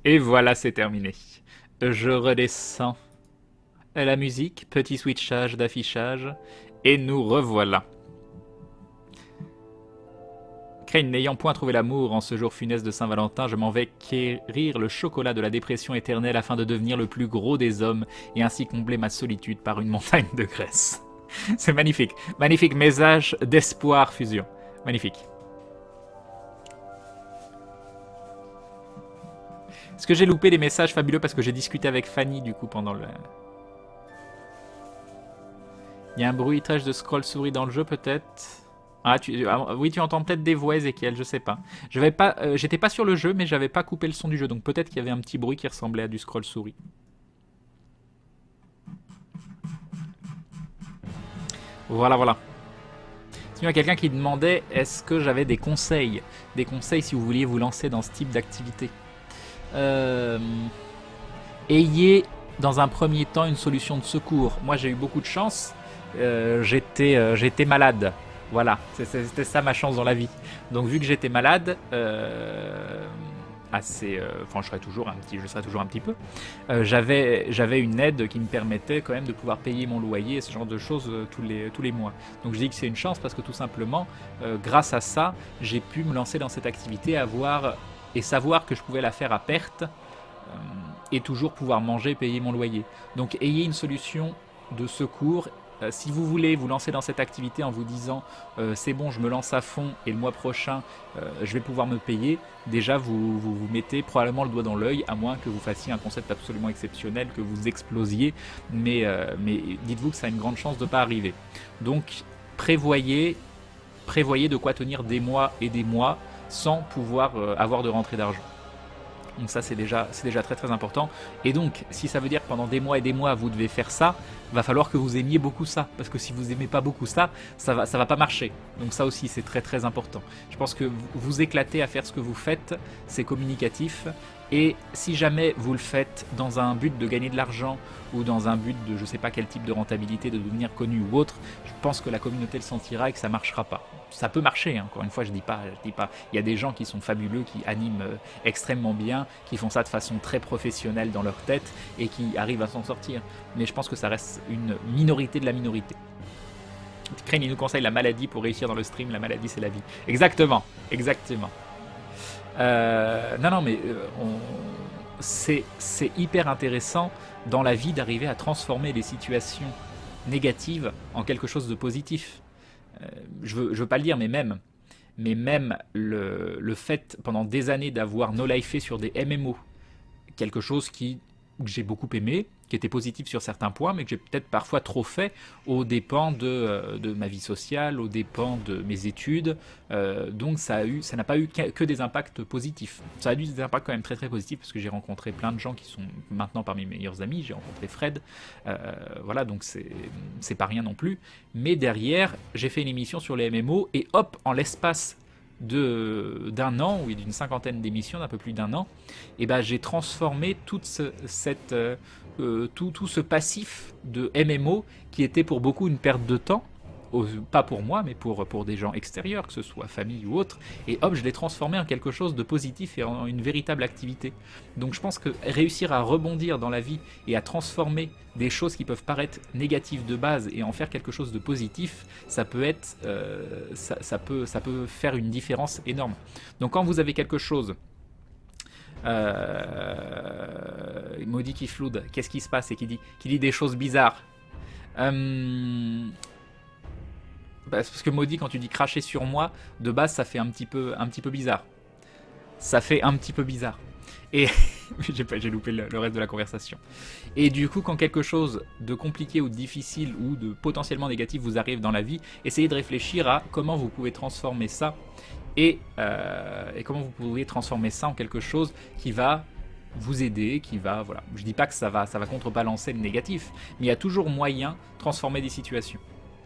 Et voilà, c'est terminé. Je redescends la musique, petit switchage d'affichage, et nous revoilà. Crane n'ayant point trouvé l'amour en ce jour funeste de Saint-Valentin, je m'en vais quérir le chocolat de la dépression éternelle afin de devenir le plus gros des hommes et ainsi combler ma solitude par une montagne de graisse. C'est magnifique. Magnifique message d'espoir fusion. Magnifique. Est-ce que j'ai loupé les messages fabuleux parce que j'ai discuté avec Fanny du coup pendant le... Il y a un bruitage de scroll souris dans le jeu peut-être. Oui, tu entends peut-être des voix, Ezekiel, je sais pas. J'étais pas sur le jeu, mais j'avais pas coupé le son du jeu, donc peut-être qu'il y avait un petit bruit qui ressemblait à du scroll souris. Voilà, voilà. Sinon, il y a quelqu'un qui demandait est-ce que j'avais des conseils si vous vouliez vous lancer dans ce type d'activité. Ayez dans un premier temps une solution de secours. Moi, j'ai eu beaucoup de chance. J'étais malade. Voilà, c'était ça ma chance dans la vie. Donc vu que j'étais malade, enfin je serai toujours un petit peu. J'avais une aide qui me permettait quand même de pouvoir payer mon loyer et ce genre de choses tous les mois. Donc je dis que c'est une chance parce que tout simplement, grâce à ça, j'ai pu me lancer dans cette activité, et savoir que je pouvais la faire à perte et toujours pouvoir manger, payer mon loyer. Donc ayez une solution de secours. Si vous voulez vous lancer dans cette activité en vous disant c'est bon, je me lance à fond et le mois prochain je vais pouvoir me payer, déjà vous mettez probablement le doigt dans l'œil, à moins que vous fassiez un concept absolument exceptionnel, que vous explosiez, mais dites-vous que ça a une grande chance de ne pas arriver. Donc prévoyez de quoi tenir des mois et des mois sans pouvoir avoir de rentrée d'argent. Donc ça c'est déjà très très important. Et donc si ça veut dire que pendant des mois et des mois vous devez faire ça, va falloir que vous aimiez beaucoup ça, parce que si vous aimez pas beaucoup ça, ça va pas marcher. Donc ça aussi c'est très très important. Je pense que vous éclatez à faire ce que vous faites, c'est communicatif. Et si jamais vous le faites dans un but de gagner de l'argent ou dans un but de je sais pas quel type de rentabilité, de devenir connu ou autre, je pense que la communauté le sentira et que ça marchera pas. Ça peut marcher, hein. Encore une fois, je dis pas. Il y a des gens qui sont fabuleux, qui animent extrêmement bien, qui font ça de façon très professionnelle dans leur tête et qui arrivent à s'en sortir. Mais je pense que ça reste une minorité de la minorité. Crane, il nous conseille la maladie pour réussir dans le stream. La maladie, c'est la vie. Exactement, exactement. Non, mais c'est hyper intéressant dans la vie d'arriver à transformer les situations négatives en quelque chose de positif. Je veux pas le dire, mais même le fait pendant des années d'avoir no-lifé sur des MMO, quelque chose que j'ai beaucoup aimé, qui était positif sur certains points, mais que j'ai peut-être parfois trop fait aux dépens de ma vie sociale, aux dépens de mes études. Donc ça n'a pas eu que des impacts positifs. Ça a eu des impacts quand même très très positifs parce que j'ai rencontré plein de gens qui sont maintenant parmi mes meilleurs amis. J'ai rencontré Fred. Voilà, donc c'est pas rien non plus. Mais derrière, j'ai fait une émission sur les MMO et hop, en l'espace d'un an, ou d'une cinquantaine d'émissions, d'un peu plus d'un an, et ben j'ai transformé tout ce passif de MMO qui était pour beaucoup une perte de temps, pas pour moi, mais pour des gens extérieurs, que ce soit famille ou autre, et hop, je l'ai transformé en quelque chose de positif et en une véritable activité. Donc je pense que réussir à rebondir dans la vie et à transformer des choses qui peuvent paraître négatives de base et en faire quelque chose de positif, ça peut être, ça peut faire une différence énorme. Donc quand vous avez quelque chose, Maudit qui floude, qu'est-ce qui se passe et qui dit des choses bizarres. Parce que Maudit, quand tu dis cracher sur moi, de base ça fait un petit peu bizarre. Ça fait un petit peu bizarre. Et j'ai loupé le reste de la conversation. Et du coup, quand quelque chose de compliqué ou de difficile ou de potentiellement négatif vous arrive dans la vie, essayez de réfléchir à comment vous pouvez transformer ça et comment vous pouvez transformer ça en quelque chose qui va vous aider, qui va, voilà. Je dis pas que ça va contrebalancer le négatif, mais il y a toujours moyen de transformer des situations.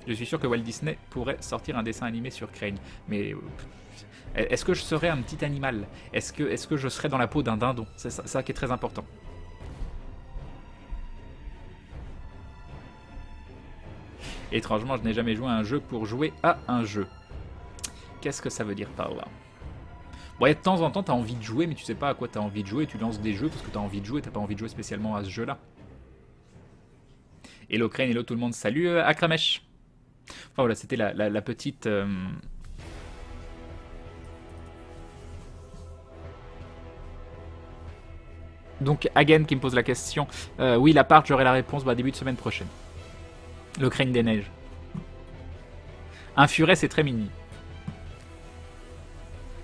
Je suis sûr que Walt Disney pourrait sortir un dessin animé sur Crane, mais est-ce que je serais un petit animal? Est-ce que je serais dans la peau d'un dindon? C'est ça qui est très important. Étrangement, je n'ai jamais joué à un jeu pour jouer à un jeu. Qu'est-ce que ça veut dire par là? Ouais, de temps en temps, t'as envie de jouer, mais tu sais pas à quoi t'as envie de jouer. Tu lances des jeux parce que t'as envie de jouer, t'as pas envie de jouer spécialement à ce jeu-là. Hello Crane, hello tout le monde, salut Akramesh. Enfin voilà, c'était la petite... Donc, Hagen qui me pose la question. Oui, la part, j'aurai la réponse début de semaine prochaine. Le Crane des neiges. Un furet, c'est très mini.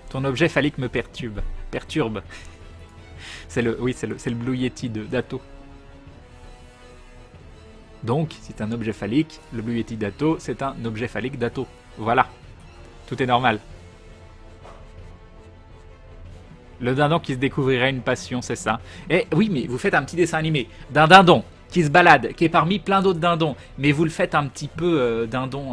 Ton objet phallique me perturbe. Perturbe. Oui, c'est le Blue Yeti d'Atto. Donc, c'est un objet phallique. Le Blue Yeti d'Atto, c'est un objet phallique d'Atto. Voilà. Tout est normal. Le dindon qui se découvrirait une passion, c'est ça. Et oui, mais vous faites un petit dessin animé d'un dindon qui se balade, qui est parmi plein d'autres dindons. Mais vous le faites un petit peu dindon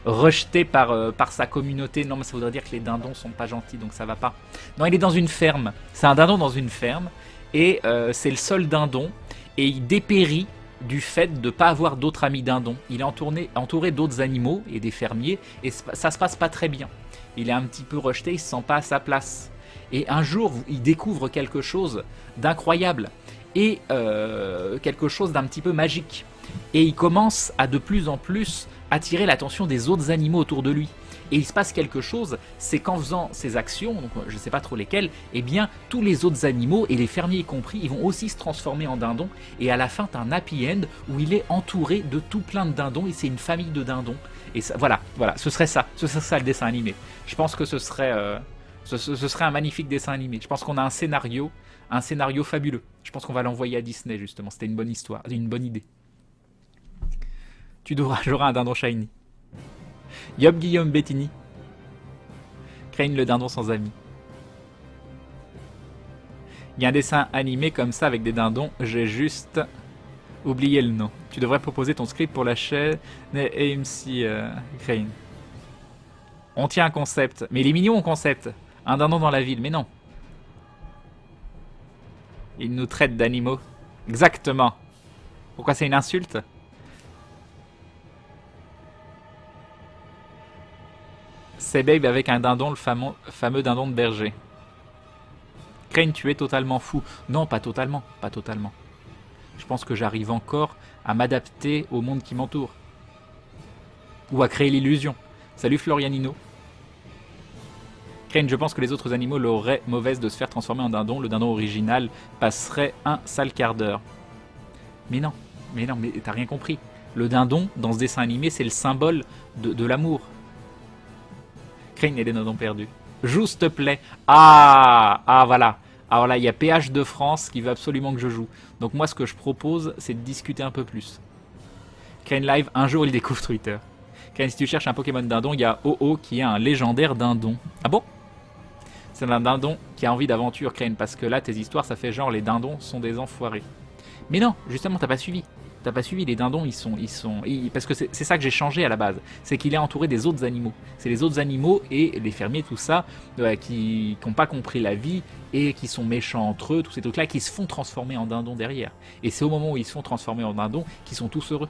rejeté par sa communauté. Non, mais ça voudrait dire que les dindons sont pas gentils, donc ça va pas. Non, il est dans une ferme. C'est un dindon dans une ferme. Et c'est le seul dindon. Et il dépérit du fait de ne pas avoir d'autres amis dindons. Il est entouré d'autres animaux et des fermiers. Et ça se passe pas très bien. Il est un petit peu rejeté, il se sent pas à sa place. Et un jour, il découvre quelque chose d'incroyable et quelque chose d'un petit peu magique. Et il commence à de plus en plus attirer l'attention des autres animaux autour de lui. Et il se passe quelque chose, c'est qu'en faisant ces actions, donc je ne sais pas trop lesquelles, eh bien tous les autres animaux, et les fermiers y compris, ils vont aussi se transformer en dindons. Et à la fin, tu as un happy end où il est entouré de tout plein de dindons, et c'est une famille de dindons. Et ça, voilà, ce serait ça le dessin animé. Je pense que ce serait un magnifique dessin animé. Je pense qu'on a un scénario fabuleux. Je pense qu'on va l'envoyer à Disney justement. C'était une bonne histoire, une bonne idée. J'aurai un dindon shiny. Yob Guillaume Bettini. Crane le dindon sans amis. Il y a un dessin animé comme ça avec des dindons. J'ai juste oublié le nom. Tu devrais proposer ton script pour la chaîne AMC Crane. On tient un concept. Mais il est mignon, un concept. Un dindon dans la ville. Mais non. Il nous traite d'animaux. Exactement. Pourquoi c'est une insulte ? C'est Babe avec un dindon, le fameux dindon de berger. Crane, tu es totalement fou. Non, pas totalement. Pas totalement. Je pense que j'arrive encore à m'adapter au monde qui m'entoure. Ou à créer l'illusion. Salut Florianino. Crane, je pense que les autres animaux l'auraient mauvaise de se faire transformer en dindon. Le dindon original passerait un sale quart d'heure. Mais non, mais t'as rien compris. Le dindon, dans ce dessin animé, c'est le symbole de l'amour. Crane et les dindons perdus. Joue, s'il te plaît. Voilà. Ah voilà, il y a PH de France qui veut absolument que je joue. Donc moi, ce que je propose, c'est de discuter un peu plus. Crane Live, un jour, il découvre Twitter. Crane, si tu cherches un Pokémon dindon, il y a OO qui est un légendaire dindon. Ah bon ? C'est un dindon qui a envie d'aventure, Crane, parce que là, tes histoires, ça fait genre les dindons sont des enfoirés. Mais non, justement, t'as pas suivi. T'as pas suivi, les dindons, parce que c'est ça que j'ai changé à la base. C'est qu'il est entouré des autres animaux. C'est les autres animaux et les fermiers, tout ça, qui n'ont pas compris la vie et qui sont méchants entre eux, tous ces trucs-là, qui se font transformer en dindons derrière. Et c'est au moment où ils se font transformer en dindons qu'ils sont tous heureux.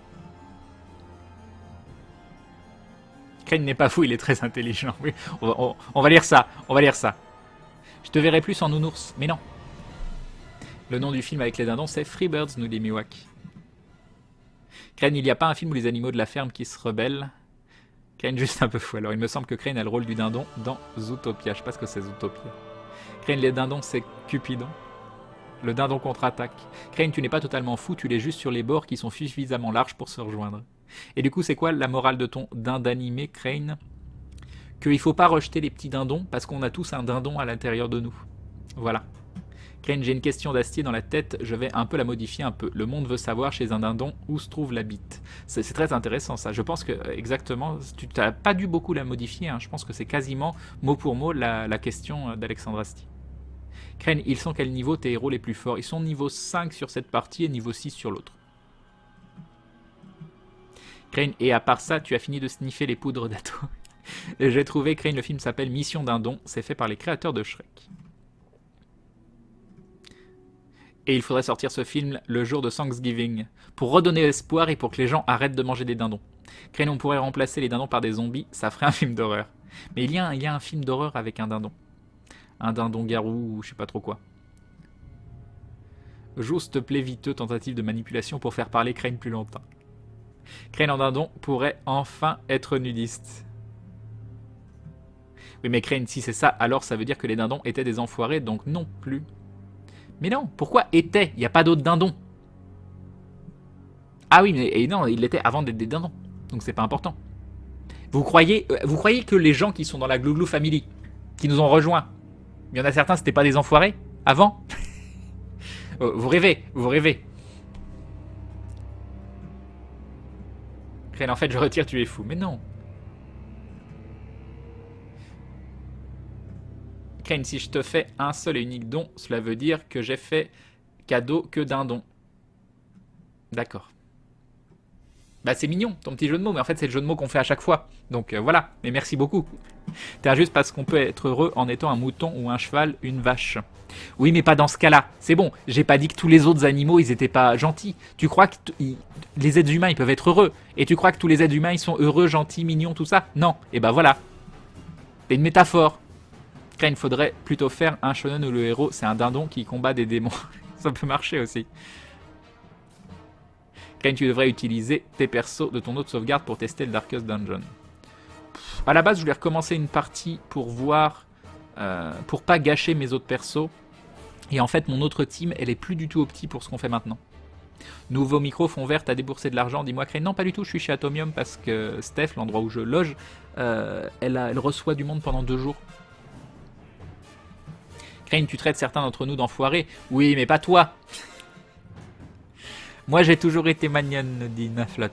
Crane n'est pas fou, il est très intelligent. Oui, on va lire ça, Je te verrai plus en nounours, mais non. Le nom du film avec les dindons, c'est Freebirds, nous dit Miwak. Crane, il n'y a pas un film où les animaux de la ferme qui se rebellent. Crane, juste un peu fou. Alors, il me semble que Crane a le rôle du dindon dans Zootopia. Je sais pas ce que c'est Zootopia. Crane, les dindons, c'est Cupidon. Le dindon contre-attaque. Crane, tu n'es pas totalement fou, tu l'es juste sur les bords qui sont suffisamment larges pour se rejoindre. Et du coup, c'est quoi la morale de ton dindon animé, Crane ? Qu'il faut pas rejeter les petits dindons parce qu'on a tous un dindon à l'intérieur de nous. Voilà. Crane, j'ai une question d'Astier dans la tête, je vais un peu la modifier un peu. Le monde veut savoir chez un dindon où se trouve la bite. C'est très intéressant ça. Je pense que exactement, tu n'as pas dû beaucoup la modifier. Hein. Je pense que c'est quasiment mot pour mot la question d'Alexandre Astier. Crane, ils sont quel niveau tes héros les plus forts ? Ils sont niveau 5 sur cette partie et niveau 6 sur l'autre. Crane, et à part ça, tu as fini de sniffer les poudres d'Atto. J'ai trouvé, Crane, le film s'appelle Mission Dindon. C'est fait par les créateurs de Shrek. Et il faudrait sortir ce film le jour de Thanksgiving, pour redonner espoir et pour que les gens arrêtent de manger des dindons. Crane, on pourrait remplacer les dindons par des zombies, ça ferait un film d'horreur. Mais il y a un film d'horreur avec un dindon. Un dindon-garou ou je sais pas trop quoi. Joue, s'il te plaît, viteux, tentative de manipulation pour faire parler Crane plus longtemps. Crane en dindon pourrait enfin être nudiste. Oui, mais Crane, si c'est ça, alors ça veut dire que les dindons étaient des enfoirés, donc non plus. Mais non, pourquoi étaient? Il n'y a pas d'autres dindons. Ah oui, mais et non, il l'était avant d'être des dindons, donc c'est pas important. Vous croyez que les gens qui sont dans la Glouglou Family, qui nous ont rejoints, il y en a certains, c'était pas des enfoirés avant? Vous rêvez, vous rêvez. Crane, en fait, je retire, tu es fou. Mais non. Crane, si je te fais un seul et unique don, cela veut dire que j'ai fait cadeau que d'un don. D'accord. Bah c'est mignon, ton petit jeu de mots, mais en fait c'est le jeu de mots qu'on fait à chaque fois. Donc voilà, mais merci beaucoup. T'es injuste parce qu'on peut être heureux en étant un mouton ou un cheval, une vache. Oui, mais pas dans ce cas-là. C'est bon, j'ai pas dit que tous les autres animaux, ils étaient pas gentils. Tu crois que les êtres humains, ils peuvent être heureux. Et tu crois que tous les êtres humains, ils sont heureux, gentils, mignons, tout ça? Non. Et bah voilà. C'est une métaphore. Il faudrait plutôt faire un shonen où le héros, c'est un dindon qui combat des démons. Ça peut marcher aussi. Tu devrais utiliser tes persos de ton autre sauvegarde pour tester le Darkest Dungeon. À la base, je voulais recommencer une partie pour voir, pour pas gâcher mes autres persos. Et en fait, mon autre team, elle est plus du tout opti pour ce qu'on fait maintenant. Nouveau micro, fond vert, t'as déboursé de l'argent, dis-moi Crane. Non, pas du tout, je suis chez Atomium parce que Steph, l'endroit où je loge, elle reçoit du monde pendant 2 jours. Crane, tu traites certains d'entre nous d'enfoirés. Oui, mais pas toi. Moi, j'ai toujours été magnonne, dit Naflot.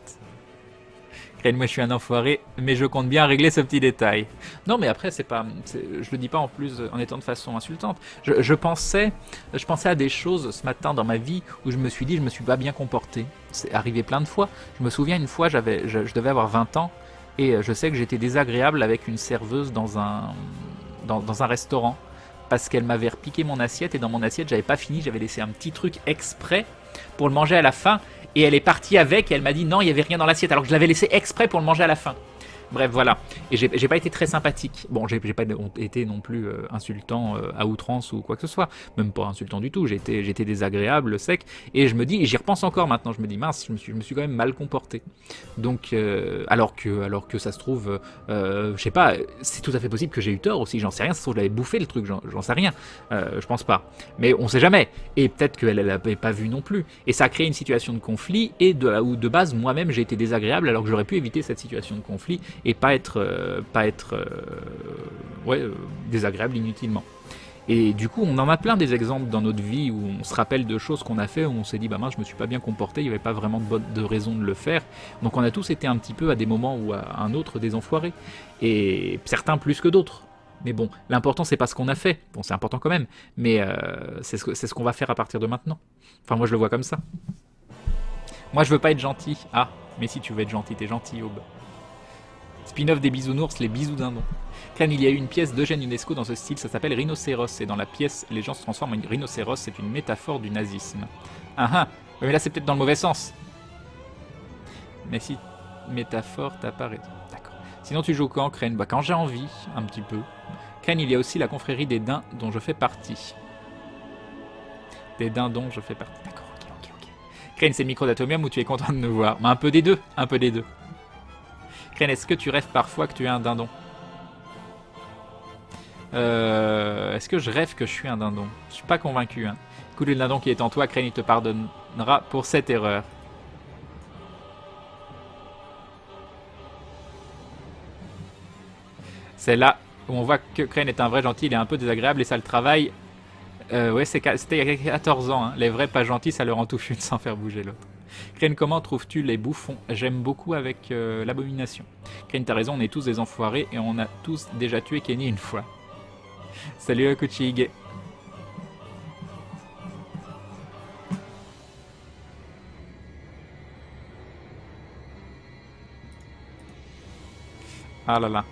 Crane, moi, je suis un enfoiré, mais je compte bien régler ce petit détail. Non, mais après, je le dis pas en plus en étant de façon insultante. Je pensais à des choses ce matin dans ma vie où je me suis dit, je me suis pas bien comporté. C'est arrivé plein de fois. Je me souviens une fois, je devais avoir 20 ans, et je sais que j'étais désagréable avec une serveuse dans un restaurant. Parce qu'elle m'avait repiqué mon assiette, et dans mon assiette, j'avais pas fini, j'avais laissé un petit truc exprès pour le manger à la fin, et elle est partie avec, et elle m'a dit non, il n'y avait rien dans l'assiette, alors que je l'avais laissé exprès pour le manger à la fin. Bref, voilà. Et j'ai pas été très sympathique. Bon, j'ai pas été non plus insultant à outrance ou quoi que ce soit. Même pas insultant du tout. J'étais désagréable, sec. Et je me dis, et j'y repense encore maintenant, je me dis, mince, je me suis quand même mal comporté. Donc, alors que ça se trouve, je sais pas, c'est tout à fait possible que j'ai eu tort aussi, j'en sais rien. Ça se trouve, je l'avais bouffé le truc, j'en sais rien. Je pense pas. Mais on sait jamais. Et peut-être qu'elle l'avait pas vu non plus. Et ça a créé une situation de conflit, et où de base, moi-même, j'ai été désagréable, alors que j'aurais pu éviter cette situation de conflit et pas être désagréable inutilement. Et du coup, on en a plein des exemples dans notre vie où on se rappelle de choses qu'on a fait, où on s'est dit, bah mince, je me suis pas bien comporté, il n'y avait pas vraiment de raison de le faire. Donc on a tous été un petit peu à des moments ou à un autre des enfoirés. Et certains plus que d'autres. Mais bon, l'important c'est pas ce qu'on a fait. Bon, c'est important quand même, mais c'est ce qu'on va faire à partir de maintenant. Enfin, moi je le vois comme ça. Moi je veux pas être gentil. Ah, mais si tu veux être gentil, t'es gentil, Aube. Spin-off des bisounours, les bisous dindons. Crane, il y a eu une pièce d'Eugène Ionesco dans ce style, ça s'appelle Rhinocéros, et dans la pièce, les gens se transforment en rhinocéros, c'est une métaphore du nazisme. Ah ah, mais là c'est peut-être dans le mauvais sens. Mais si métaphore, t'as pas raison. D'accord. Sinon tu joues quand, Crane? Bah quand j'ai envie, un petit peu. Crane, il y a aussi la confrérie des daims dont je fais partie. Des daims dont je fais partie. D'accord, ok. Crane, c'est le micro d'Atomium où tu es content de nous voir. Mais un peu des deux, un peu des deux. Crane, est-ce que tu rêves parfois que tu es un dindon? Est-ce que je rêve que je suis un dindon? Je suis pas convaincu. Hein. Écoute, le dindon qui est en toi, Crane, il te pardonnera pour cette erreur. C'est là où on voit que Crane est un vrai gentil, il est un peu désagréable et ça le travaille. Ouais, c'était il y a 14 ans. Hein. Les vrais pas gentils, ça leur en touche une sans faire bouger l'autre. Crane, comment trouves-tu les bouffons? J'aime beaucoup avec l'abomination. Crane, t'as raison, on est tous des enfoirés et on a tous déjà tué Kenny une fois. Salut Kuchig. Ah là là.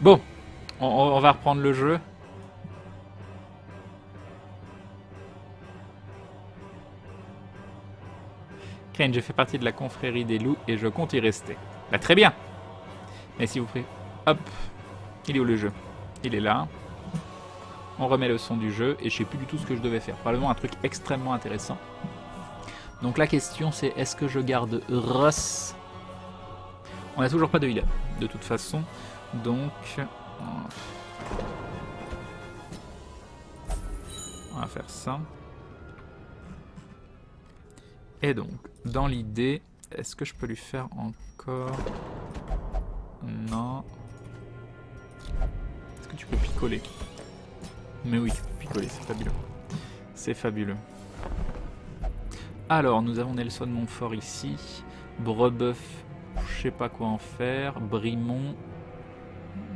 Bon, On va reprendre le jeu. Crane, je fais partie de la confrérie des loups et je compte y rester. Bah très bien. Mais s'il vous plaît, hop. Il est où le jeu? Il est là. On remet le son du jeu et je sais plus du tout ce que je devais faire. Probablement un truc extrêmement intéressant. Donc la question c'est est-ce que je garde Ross? On n'a toujours pas de healer de toute façon. Donc on va faire ça. Et donc dans l'idée, est-ce que je peux lui faire encore? Non. Est-ce que tu peux picoler? Mais oui, tu peux picoler, c'est fabuleux. C'est fabuleux. Alors, nous avons Nelson Montfort ici. Brebeuf, je sais pas quoi en faire. Brimont.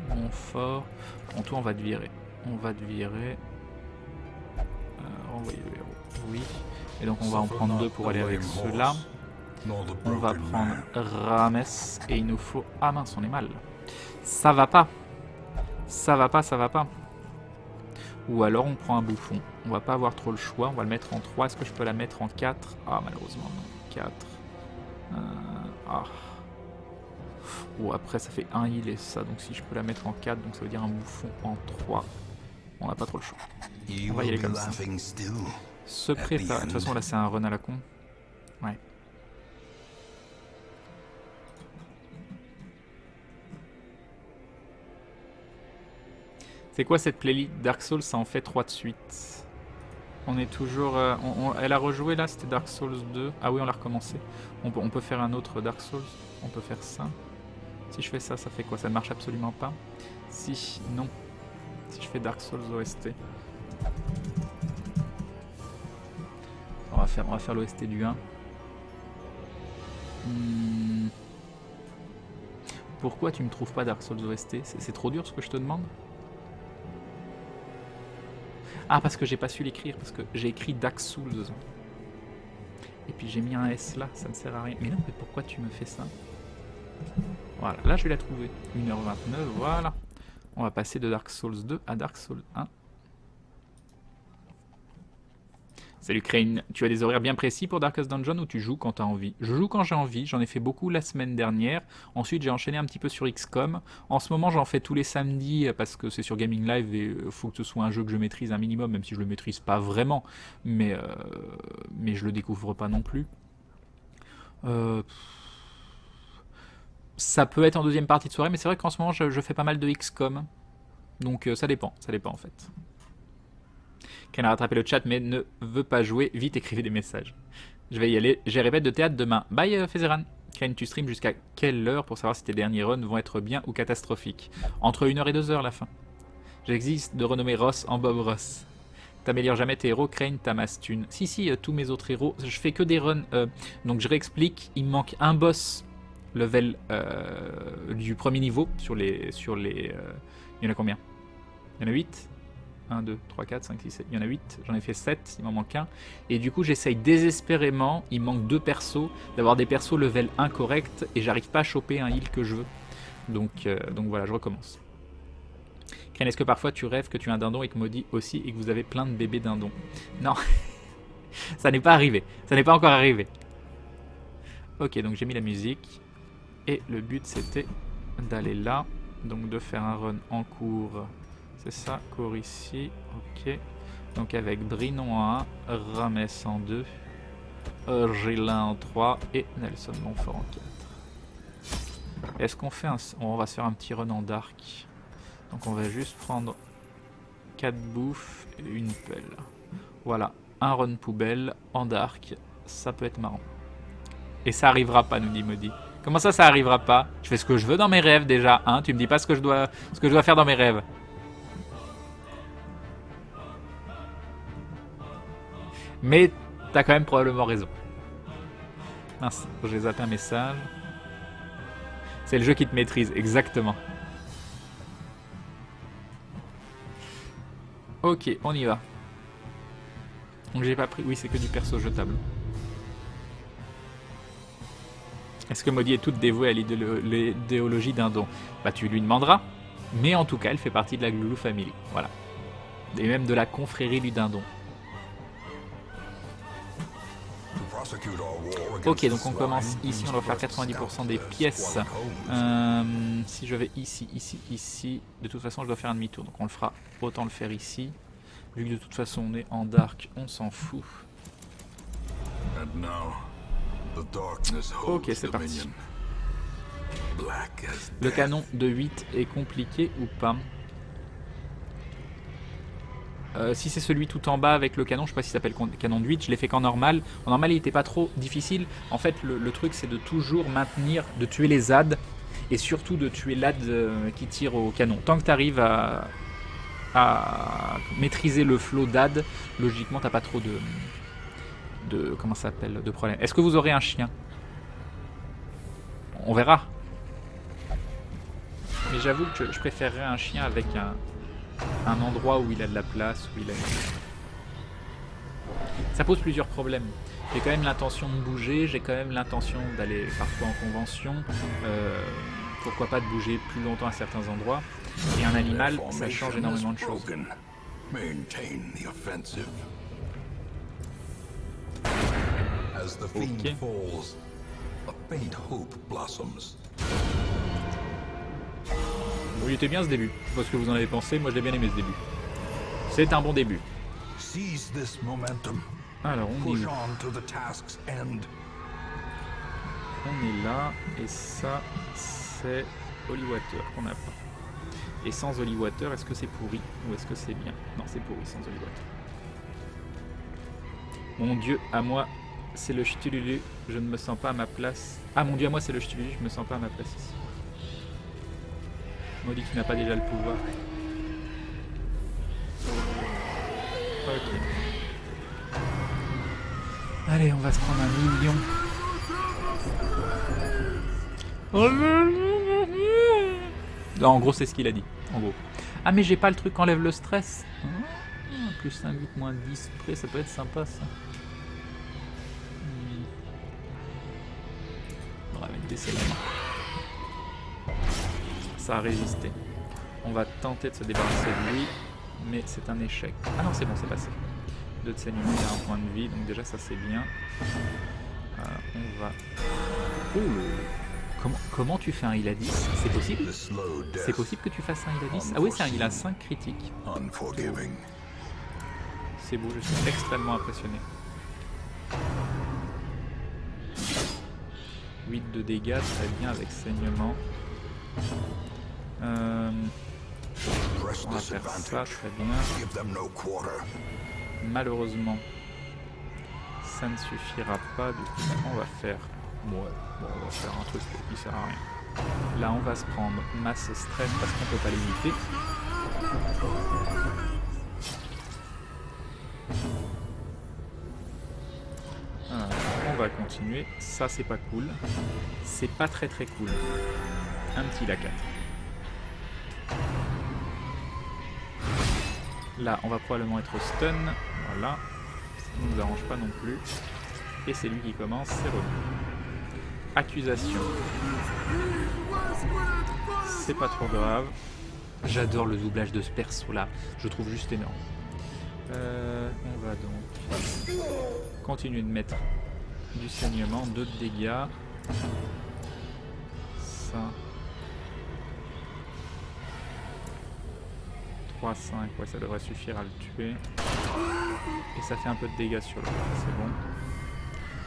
Montfort. En tout, on va te virer. On va te virer. Renvoyer le héros. Oui. Et donc, on va en prendre 2 pour aller avec ceux-là. On va prendre Rames. Et il nous faut... Ah mince, on est mal. Ça va pas. Ça va pas, ça va pas. Ou alors on prend un bouffon. On va pas avoir trop le choix. On va le mettre en 3. Est-ce que je peux la mettre en 4? Ah, malheureusement, non. 4. Ah. Ou après, ça fait 1 heal et ça. Donc si je peux la mettre en 4, donc ça veut dire un bouffon en 3. On n'a pas trop le choix. On va y aller comme ça. Se préparer. De toute façon, là, c'est un run à la con. Ouais. C'est quoi cette playlist Dark Souls? Ça en fait 3 de suite. On est toujours... elle a rejoué là, c'était Dark Souls 2. Ah oui, on l'a recommencé. On peut faire un autre Dark Souls. On peut faire ça. Si je fais ça, ça fait quoi? Ça ne marche absolument pas. Si, non. Si je fais Dark Souls OST. On va faire l'OST du 1. Pourquoi tu me trouves pas Dark Souls OST? C'est trop dur ce que je te demande? Ah, parce que j'ai pas su l'écrire, parce que j'ai écrit Dark Souls. Et puis j'ai mis un S là, ça ne sert à rien. Mais non, mais pourquoi tu me fais ça? Voilà, là je vais la trouver. 1h29, voilà. On va passer de Dark Souls 2 à Dark Souls 1. Salut Crane, tu as des horaires bien précis pour Darkest Dungeon ou tu joues quand tu as envie? Je joue quand j'ai envie, j'en ai fait beaucoup la semaine dernière. Ensuite j'ai enchaîné un petit peu sur XCOM. En ce moment j'en fais tous les samedis parce que c'est sur Gaming Live et il faut que ce soit un jeu que je maîtrise un minimum, même si je le maîtrise pas vraiment. Mais je le découvre pas non plus. Ça peut être en deuxième partie de soirée, mais c'est vrai qu'en ce moment je fais pas mal de XCOM. Donc ça dépend en fait. Ken a rattrapé le chat mais ne veut pas jouer. Vite, écrivez des messages. Je vais y aller. J'ai répète de théâtre demain. Bye Fezeran. Ken, tu streams jusqu'à quelle heure pour savoir si tes derniers runs vont être bien ou catastrophiques? Entre 1h et 2h la fin. J'existe de renommer Ross en Bob Ross. T'améliores jamais tes héros, Crane, t'amasses thune. Si, tous mes autres héros, je fais que des runs. Donc je réexplique, il me manque un boss level du premier niveau sur les... il y en a combien? Il y en a 8? 1, 2, 3, 4, 5, 6, 7. Il y en a 8. J'en ai fait 7. Il m'en manque un. Et du coup, j'essaye désespérément. Il manque 2 persos. D'avoir des persos level 1 correct. Et j'arrive pas à choper un heal que je veux. Donc voilà, je recommence. Ken, est-ce que parfois tu rêves que tu es un dindon et que Maudit aussi et que vous avez plein de bébés dindons? Non. Ça n'est pas arrivé. Ça n'est pas encore arrivé. Ok, donc j'ai mis la musique. Et le but c'était d'aller là. Donc de faire un run en cours. C'est ça, cours ici, ok. Donc avec Brinon en 1, Rames en 2, Gélin en 3 et Nelson Montfort en 4. Est-ce qu'on fait un... On va se faire un petit run en dark. Donc on va juste prendre 4 bouffes et une pelle. Voilà, un run poubelle en dark, ça peut être marrant. Et ça arrivera pas, nous dit Maudit. Comment ça, ça arrivera pas? Je fais ce que je veux dans mes rêves déjà, hein. Tu me dis pas ce que je dois faire dans mes rêves. Mais t'as quand même probablement raison. Mince, j'ai zappé un message. C'est le jeu qui te maîtrise, exactement. Ok, on y va. Donc j'ai pas pris... Oui, c'est que du perso jetable. Est-ce que Maudit est toute dévouée à l'idéologie d'un don? Bah tu lui demanderas. Mais en tout cas, elle fait partie de la Gloulou Family. Voilà. Et même de la confrérie du dindon. Ok, donc on commence ici, on doit faire 90% des pièces. Si je vais ici, ici, ici, de toute façon je dois faire un demi-tour. Donc on le fera, autant le faire ici. Vu que de toute façon on est en dark, on s'en fout. Ok, c'est parti. Le canon de 8 est compliqué ou pas? Si c'est celui tout en bas avec le canon, je sais pas s'il s'appelle canon de 8, je l'ai fait qu'en normal. En normal, il était pas trop difficile. En fait, le truc, c'est de toujours maintenir, de tuer les ZAD et surtout de tuer l'AD qui tire au canon. Tant que tu arrives à maîtriser le flow d'AD, logiquement, t'as pas trop de comment ça s'appelle, de problème. Est-ce que vous aurez un chien? On verra. Mais j'avoue que je préférerais un chien avec un endroit où il a de la place, où il a... Ça pose plusieurs problèmes. J'ai quand même l'intention de bouger, j'ai quand même l'intention d'aller parfois en convention. Pourquoi pas de bouger plus longtemps à certains endroits. Et un animal, ça change énormément de choses. Ok. Bon, il était bien ce début. Je sais pas ce que vous en avez pensé, moi je l'ai bien aimé ce début. C'est un bon début. Alors on est où? On est là, et ça c'est Holy Water qu'on n'a pas. Et sans Holy Water, est-ce que c'est pourri ou est-ce que c'est bien? Non, c'est pourri sans Holy Water. Mon dieu, à moi c'est le Ch'tululu, je ne me sens pas à ma place. Ah mon dieu, à moi c'est le Ch'tululu, je me sens pas à ma place ici. Maudit qui n'a pas déjà le pouvoir. Ok. Allez, on va se prendre 1 million. Non, en gros, c'est ce qu'il a dit. En gros. Ah, mais j'ai pas le truc qui enlève le stress. Plus 1, 8, moins 10 près, ça peut être sympa ça. On va mettre des salamandres. Ça a résisté. On va tenter de se débarrasser de lui, mais c'est un échec. Ah non, c'est bon, c'est passé. 2 de saignement, il a un point de vie, donc déjà ça c'est bien. On va... Oh, comment tu fais un heal à 10? C'est possible? C'est possible que tu fasses un heal à 10? Ah oui, c'est un heal à 5 critique. C'est beau, je suis extrêmement impressionné. 8 de dégâts, très bien avec saignement. On va faire ça, très bien. Malheureusement, ça ne suffira pas. Du coup, on va faire... Ouais, bon, on va faire un truc qui sert à rien. Là, on va se prendre masse stress parce qu'on peut pas l'éviter. On va continuer. Ça, c'est pas cool. C'est pas très très cool. Un petit lacat. Là, on va probablement être stun. Voilà. Ça ne nous arrange pas non plus. Et c'est lui qui commence. C'est revenu. Accusation. C'est pas trop grave. J'adore le doublage de ce perso là. Je trouve juste énorme. On va donc continuer de mettre du saignement, 2 de dégâts. Ça. 3, 5, ouais, ça devrait suffire à le tuer. Et ça fait un peu de dégâts sur le bras, c'est bon.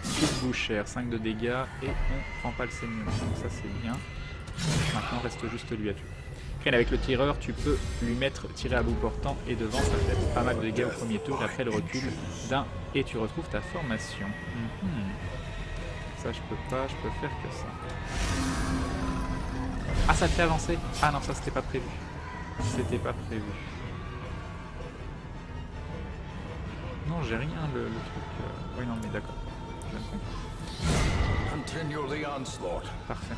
Petite bouchère, 5 de dégâts, et on prend pas le saignement, donc ça c'est bien. Maintenant, reste juste lui à tuer. Après, avec le tireur, tu peux lui mettre tirer à bout portant, et devant, ça fait pas mal de dégâts au premier tour, et après le recul d'un, et tu retrouves ta formation. Ça, je peux pas, je peux faire que ça. Ah, ça te fait avancer? Ah non, ça c'était pas prévu. C'était pas prévu. Non, j'ai rien le truc. Oui, non, mais d'accord. Parfait.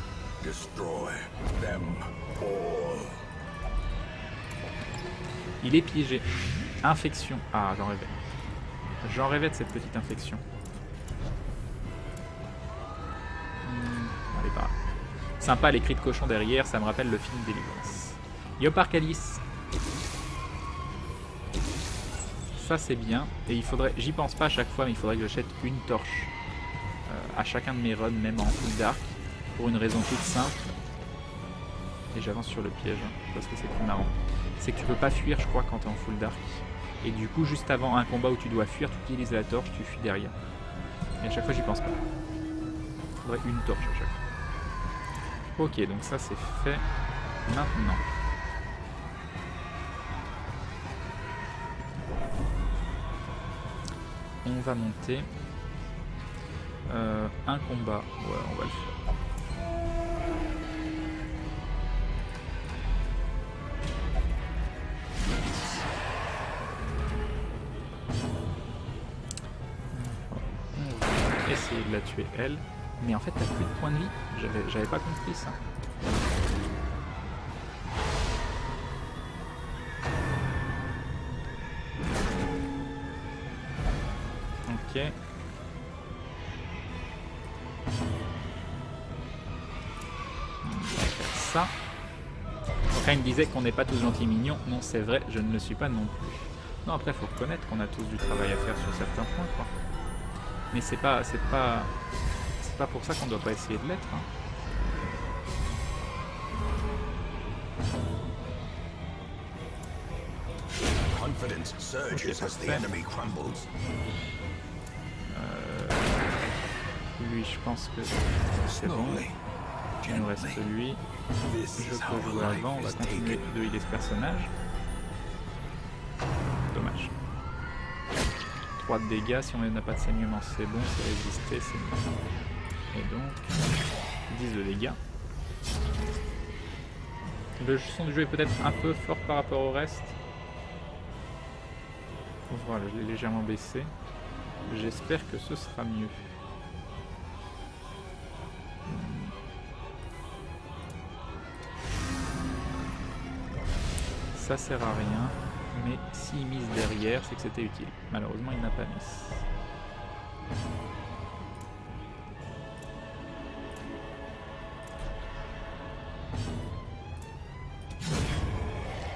Il est piégé. Infection. Ah, j'en rêvais. J'en rêvais de cette petite infection. Allez, pas. Sympa les cris de cochon derrière, ça me rappelle le film Délivrance. Yop Arcadis. Ça c'est bien. Et il faudrait, j'y pense pas à chaque fois, mais il faudrait que j'achète une torche à chacun de mes runs, même en full dark, pour une raison toute simple. Et j'avance sur le piège, parce que c'est plus marrant. C'est que tu peux pas fuir, je crois, quand t'es en full dark. Et du coup, juste avant un combat où tu dois fuir, tu utilises la torche, tu fuis derrière. Et à chaque fois, j'y pense pas. Il faudrait une torche à chaque fois. Ok, donc ça c'est fait maintenant. On va monter un combat. Ouais, on va le faire. On va essayer de la tuer elle. Mais en fait, t'as plus de points de vie. J'avais pas compris ça. Ok. On va faire ça. Donc là, il me disait qu'on n'est pas tous gentils mignons. Non, c'est vrai, je ne le suis pas non plus. Non, après, faut reconnaître qu'on a tous du travail à faire sur certains points, quoi. Mais c'est pas pour ça qu'on doit pas essayer de l'être. Hein. Okay, lui, je pense que c'est bon. Il nous reste lui. Je peux jouer avant. On va continuer de healer ce personnage. Dommage. 3 de dégâts. Si on n'a pas de saignement, c'est bon. C'est résister, c'est bon. Et donc, 10 de dégâts. Le son du jeu est peut-être un peu fort par rapport au reste. Voilà, je l'ai légèrement baissé. J'espère que ce sera mieux. Ça sert à rien, mais s'il mise derrière, c'est que c'était utile. Malheureusement, il n'a pas mis.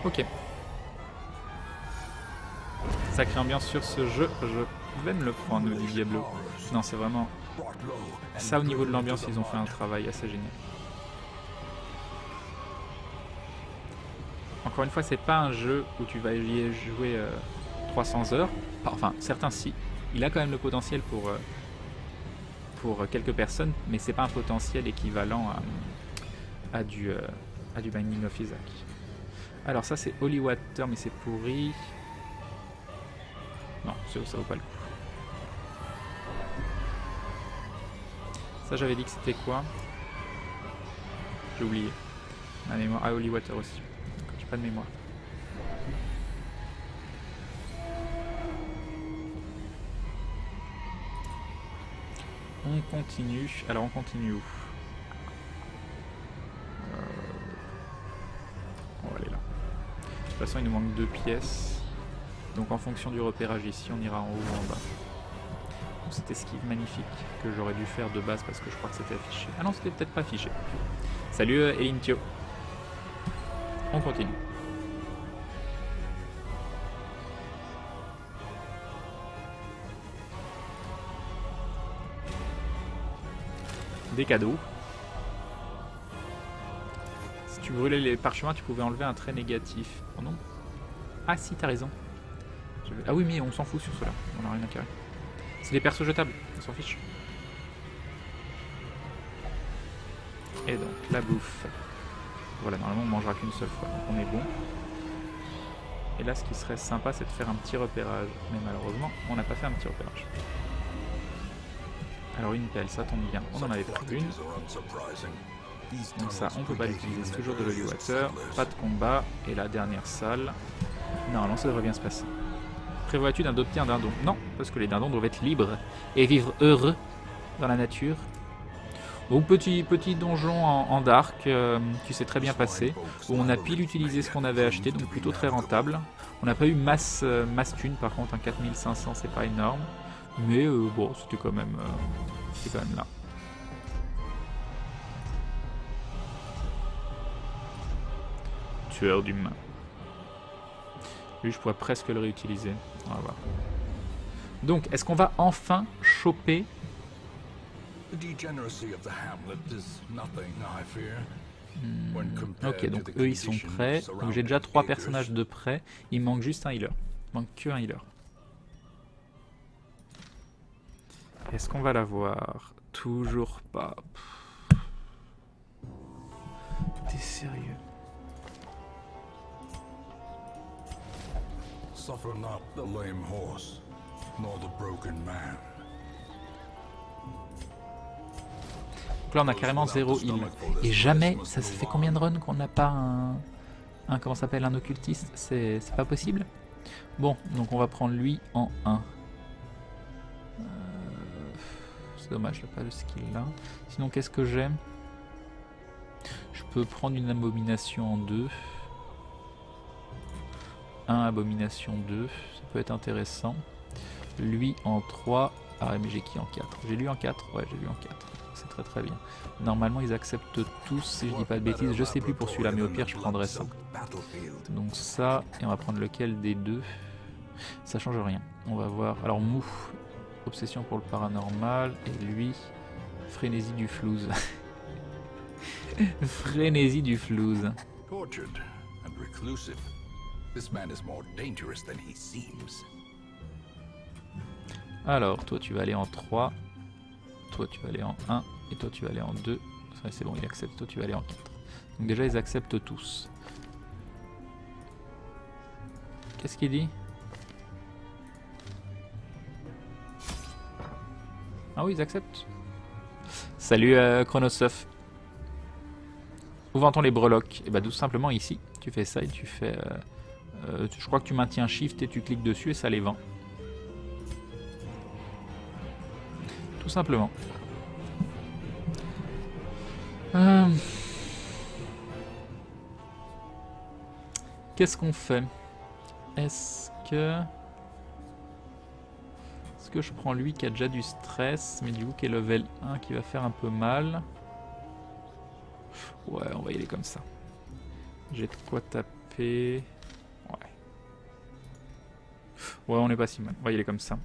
Ok. Sacrée ambiance sur ce jeu, je vais me le prendre, nous dit Diablo. Non, c'est vraiment... Ça, au niveau de l'ambiance, ils ont fait un travail assez génial. Encore une fois, c'est pas un jeu où tu vas y jouer 300 heures. Enfin, certains si. Il a quand même le potentiel pour quelques personnes, mais c'est pas un potentiel équivalent à du Binding of Isaac. Alors ça c'est Holy Water, mais c'est pourri. Non, ça vaut pas le coup. Ça j'avais dit que c'était quoi? J'ai oublié. Ma mémoire. Ah, Holy Water aussi. J'ai pas de mémoire. On continue. Alors on continue où? On va aller là. De toute façon il nous manque 2 pièces. Donc en fonction du repérage ici, on ira en haut ou en bas. Donc cette esquive magnifique que j'aurais dû faire de base parce que je crois que c'était affiché. Ah non, c'était peut-être pas affiché. Salut Elintio. On continue. Des cadeaux. Si tu brûlais les parchemins, tu pouvais enlever un trait négatif. Oh non. Ah si, t'as raison. Ah oui, mais on s'en fout sur cela. On a rien à carrer. C'est des persos jetables. On s'en fiche. Et donc, la bouffe. Voilà, normalement on mangera qu'une seule fois. Donc on est bon. Et là, ce qui serait sympa, c'est de faire un petit repérage. Mais malheureusement, on n'a pas fait un petit repérage. Alors une pelle, ça tombe bien, on en avait pris une. Donc ça, on peut pas l'utiliser, c'est toujours de l'Holy Water, pas de combat. Et la dernière salle, normalement ça devrait bien se passer. Prévois-tu d'adopter un dindon? Non, parce que les dindons doivent être libres et vivre heureux dans la nature. Donc petit donjon en dark, qui s'est très bien passé, où on a pile utilisé ce qu'on avait acheté, donc plutôt très rentable. On n'a pas eu masse thune par contre, un 4500 c'est pas énorme. Mais bon, c'était quand même là. tueur d'humains. Lui, je pourrais presque le réutiliser. On va voir. Donc, est-ce qu'on va enfin choper... Ok, donc eux, ils sont prêts. Donc j'ai déjà 3 personnages de près. Il manque juste un healer. Il manque que un healer. Est-ce qu'on va l'avoir? Toujours pas. T'es sérieux? Suffer not the lame horse, nor the broken man. Donc là on a carrément 0 heal. Et jamais, ça fait combien de runs qu'on n'a pas un comment s'appelle, un occultiste? C'est pas possible. Bon, donc on va prendre lui en 1. C'est dommage, j'ai pas le skill là. Sinon qu'est-ce que j'ai? Je peux prendre une abomination en 2. 1 abomination 2, ça peut être intéressant. Lui en 3. Ah mais j'ai qui en 4? J'ai lui en 4, ouais j'ai lui en 4. C'est très très bien. Normalement ils acceptent tous si je dis pas de bêtises. Je sais plus pour celui-là mais au pire je prendrais ça. Donc ça, et on va prendre lequel des deux? Ça change rien. On va voir. Alors Mou, obsession pour le paranormal. Et lui, frénésie du flouze. Frénésie du flouze. Alors, toi tu vas aller en 3. Toi tu vas aller en 1. Et toi tu vas aller en 2. C'est bon, il accepte. Toi tu vas aller en 4. Donc déjà ils acceptent tous. Qu'est-ce qu'il dit? Ah oui, ils acceptent. Salut Chronosoph. Où vend-on les breloques? Et bah tout simplement ici. Tu fais ça et tu fais... je crois que tu maintiens Shift et tu cliques dessus et ça les vend. Tout simplement. Qu'est-ce qu'on fait? Est-ce que je prends lui qui a déjà du stress, mais du coup qui est level 1 qui va faire un peu mal? Ouais, on va y aller comme ça. J'ai de quoi taper. Ouais. Ouais, on est pas si mal. On va y aller comme ça.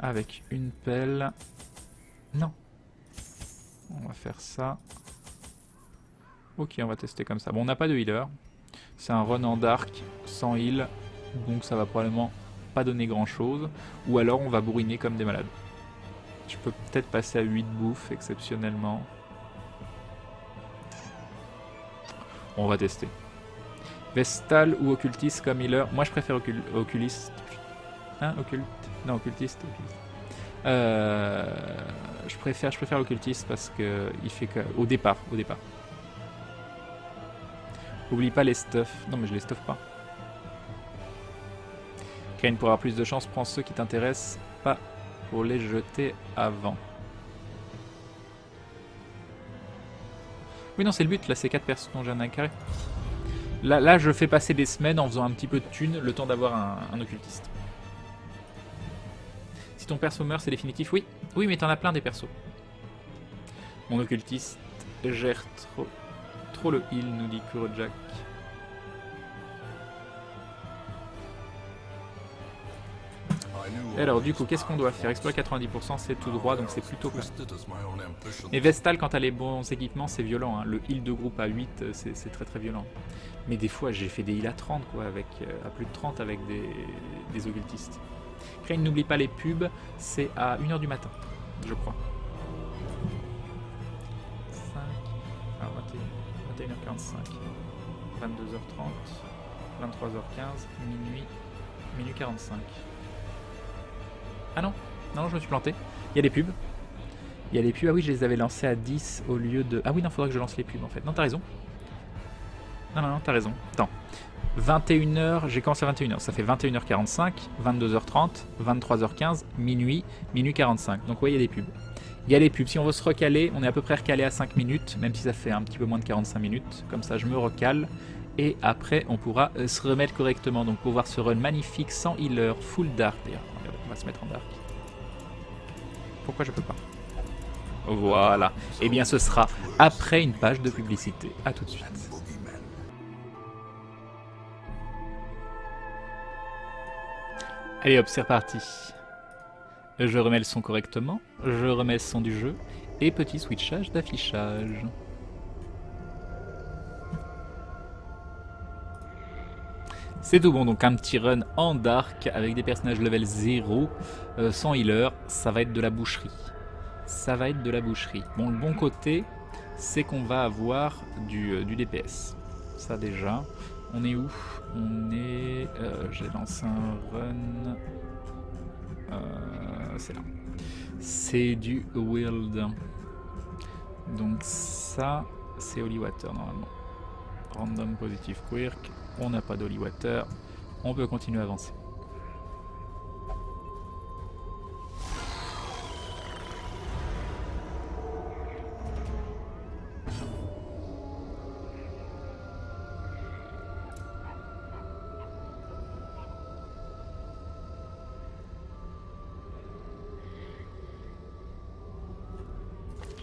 Avec une pelle. Non. On va faire ça. Ok, on va tester comme ça. Bon, on n'a pas de healer. C'est un run en dark, sans heal. Donc ça va probablement pas donner grand chose. Ou alors on va bourriner comme des malades. Je peux peut-être passer à 8 bouffes exceptionnellement. On va tester. Vestal ou occultiste comme healer. Moi je préfère occultiste. Hein, occulte. Non, occultiste. Je préfère occultiste parce que il fait que. Au départ. Oublie pas les stuffs. Non mais je les stuff pas. Crane, pour avoir plus de chance, prends ceux qui t'intéressent pas pour les jeter avant. Oui non c'est le but, là c'est 4 persos dont j'ai un carré. Là je fais passer des semaines en faisant un petit peu de thunes, le temps d'avoir un occultiste. Si ton perso meurt c'est définitif, oui. Oui mais t'en as plein des persos. Mon occultiste gère trop le heal, nous dit Kurojack. Et alors du coup qu'est-ce qu'on doit faire? Exploit 90% c'est tout droit donc c'est plutôt cool. Et Vestal quand t'as les bons équipements c'est violent hein. Le heal de groupe à 8 c'est très très violent. Mais des fois j'ai fait des heals à 30 quoi, avec, à plus de 30 avec des occultistes. Crane n'oublie pas les pubs, c'est à 1h du matin je crois. 5, alors 21h45, 22h30, 23h15, minuit 45. Ah non, non, je me suis planté. Il y a des pubs. Il y a les pubs. Ah oui, je les avais lancés à 10 au lieu de... Ah oui, non, faudrait que je lance les pubs en fait. Non, t'as raison. Non, t'as raison. Attends. 21h, j'ai commencé à 21h. Ça fait 21h45, 22h30, 23h15, minuit 45. Donc, ouais, il y a des pubs. Il y a les pubs. Si on veut se recaler, on est à peu près recalé à 5 minutes, même si ça fait un petit peu moins de 45 minutes. Comme ça, je me recale. Et après, on pourra se remettre correctement. Donc, pour voir ce run magnifique sans healer, full dark. D'ailleurs, on va se mettre en dark. Pourquoi je peux pas? Voilà. Et bien, ce sera après une page de publicité. A tout de suite. Allez hop, c'est reparti. Je remets le son correctement, je remets le son du jeu, et petit switchage d'affichage. C'est tout bon, donc un petit run en dark avec des personnages level 0, sans healer, ça va être de la boucherie. Ça va être de la boucherie. Bon, le bon côté, c'est qu'on va avoir du DPS. Ça déjà. On est où? On est... j'ai lancé un run... c'est là. C'est du Wild. Donc ça, c'est Holy Water normalement. Random Positive Quirk. On n'a pas d'Holy Water. On peut continuer à avancer.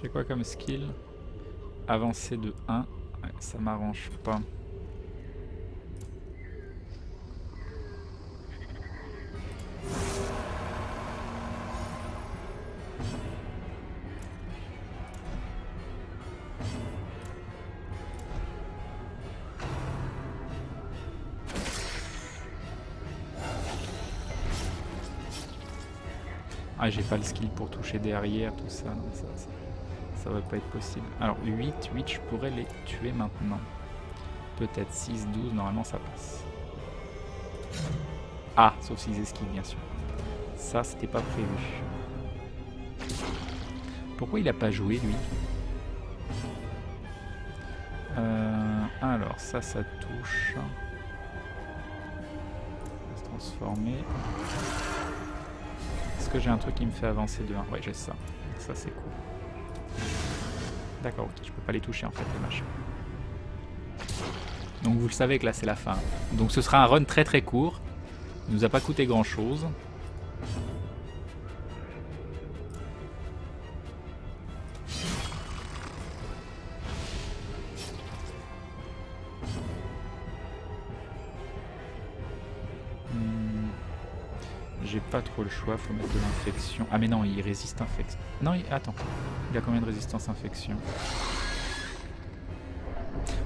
J'ai quoi comme skill? Avancer de 1. Ouais, ça m'arrange pas. Ah, j'ai pas le skill pour toucher derrière, tout ça. Non, ça va pas être possible. Alors 8, je pourrais les tuer maintenant. Peut-être 6, 12, normalement ça passe. Ah, sauf s'ils esquivent bien sûr. Ça, c'était pas prévu. Pourquoi il a pas joué lui? Alors ça touche. On va se transformer. Est-ce que j'ai un truc qui me fait avancer de 1? Ouais, j'ai ça. Ça c'est cool. D'accord, ok, je peux pas les toucher en fait, les machins. Donc vous le savez que là c'est la fin. Donc ce sera un run très très court. Il nous a pas coûté grand chose. J'ai pas trop le choix, faut mettre de l'infection. Ah mais non, il résiste infection. Non, attends. Il a combien de résistance infection?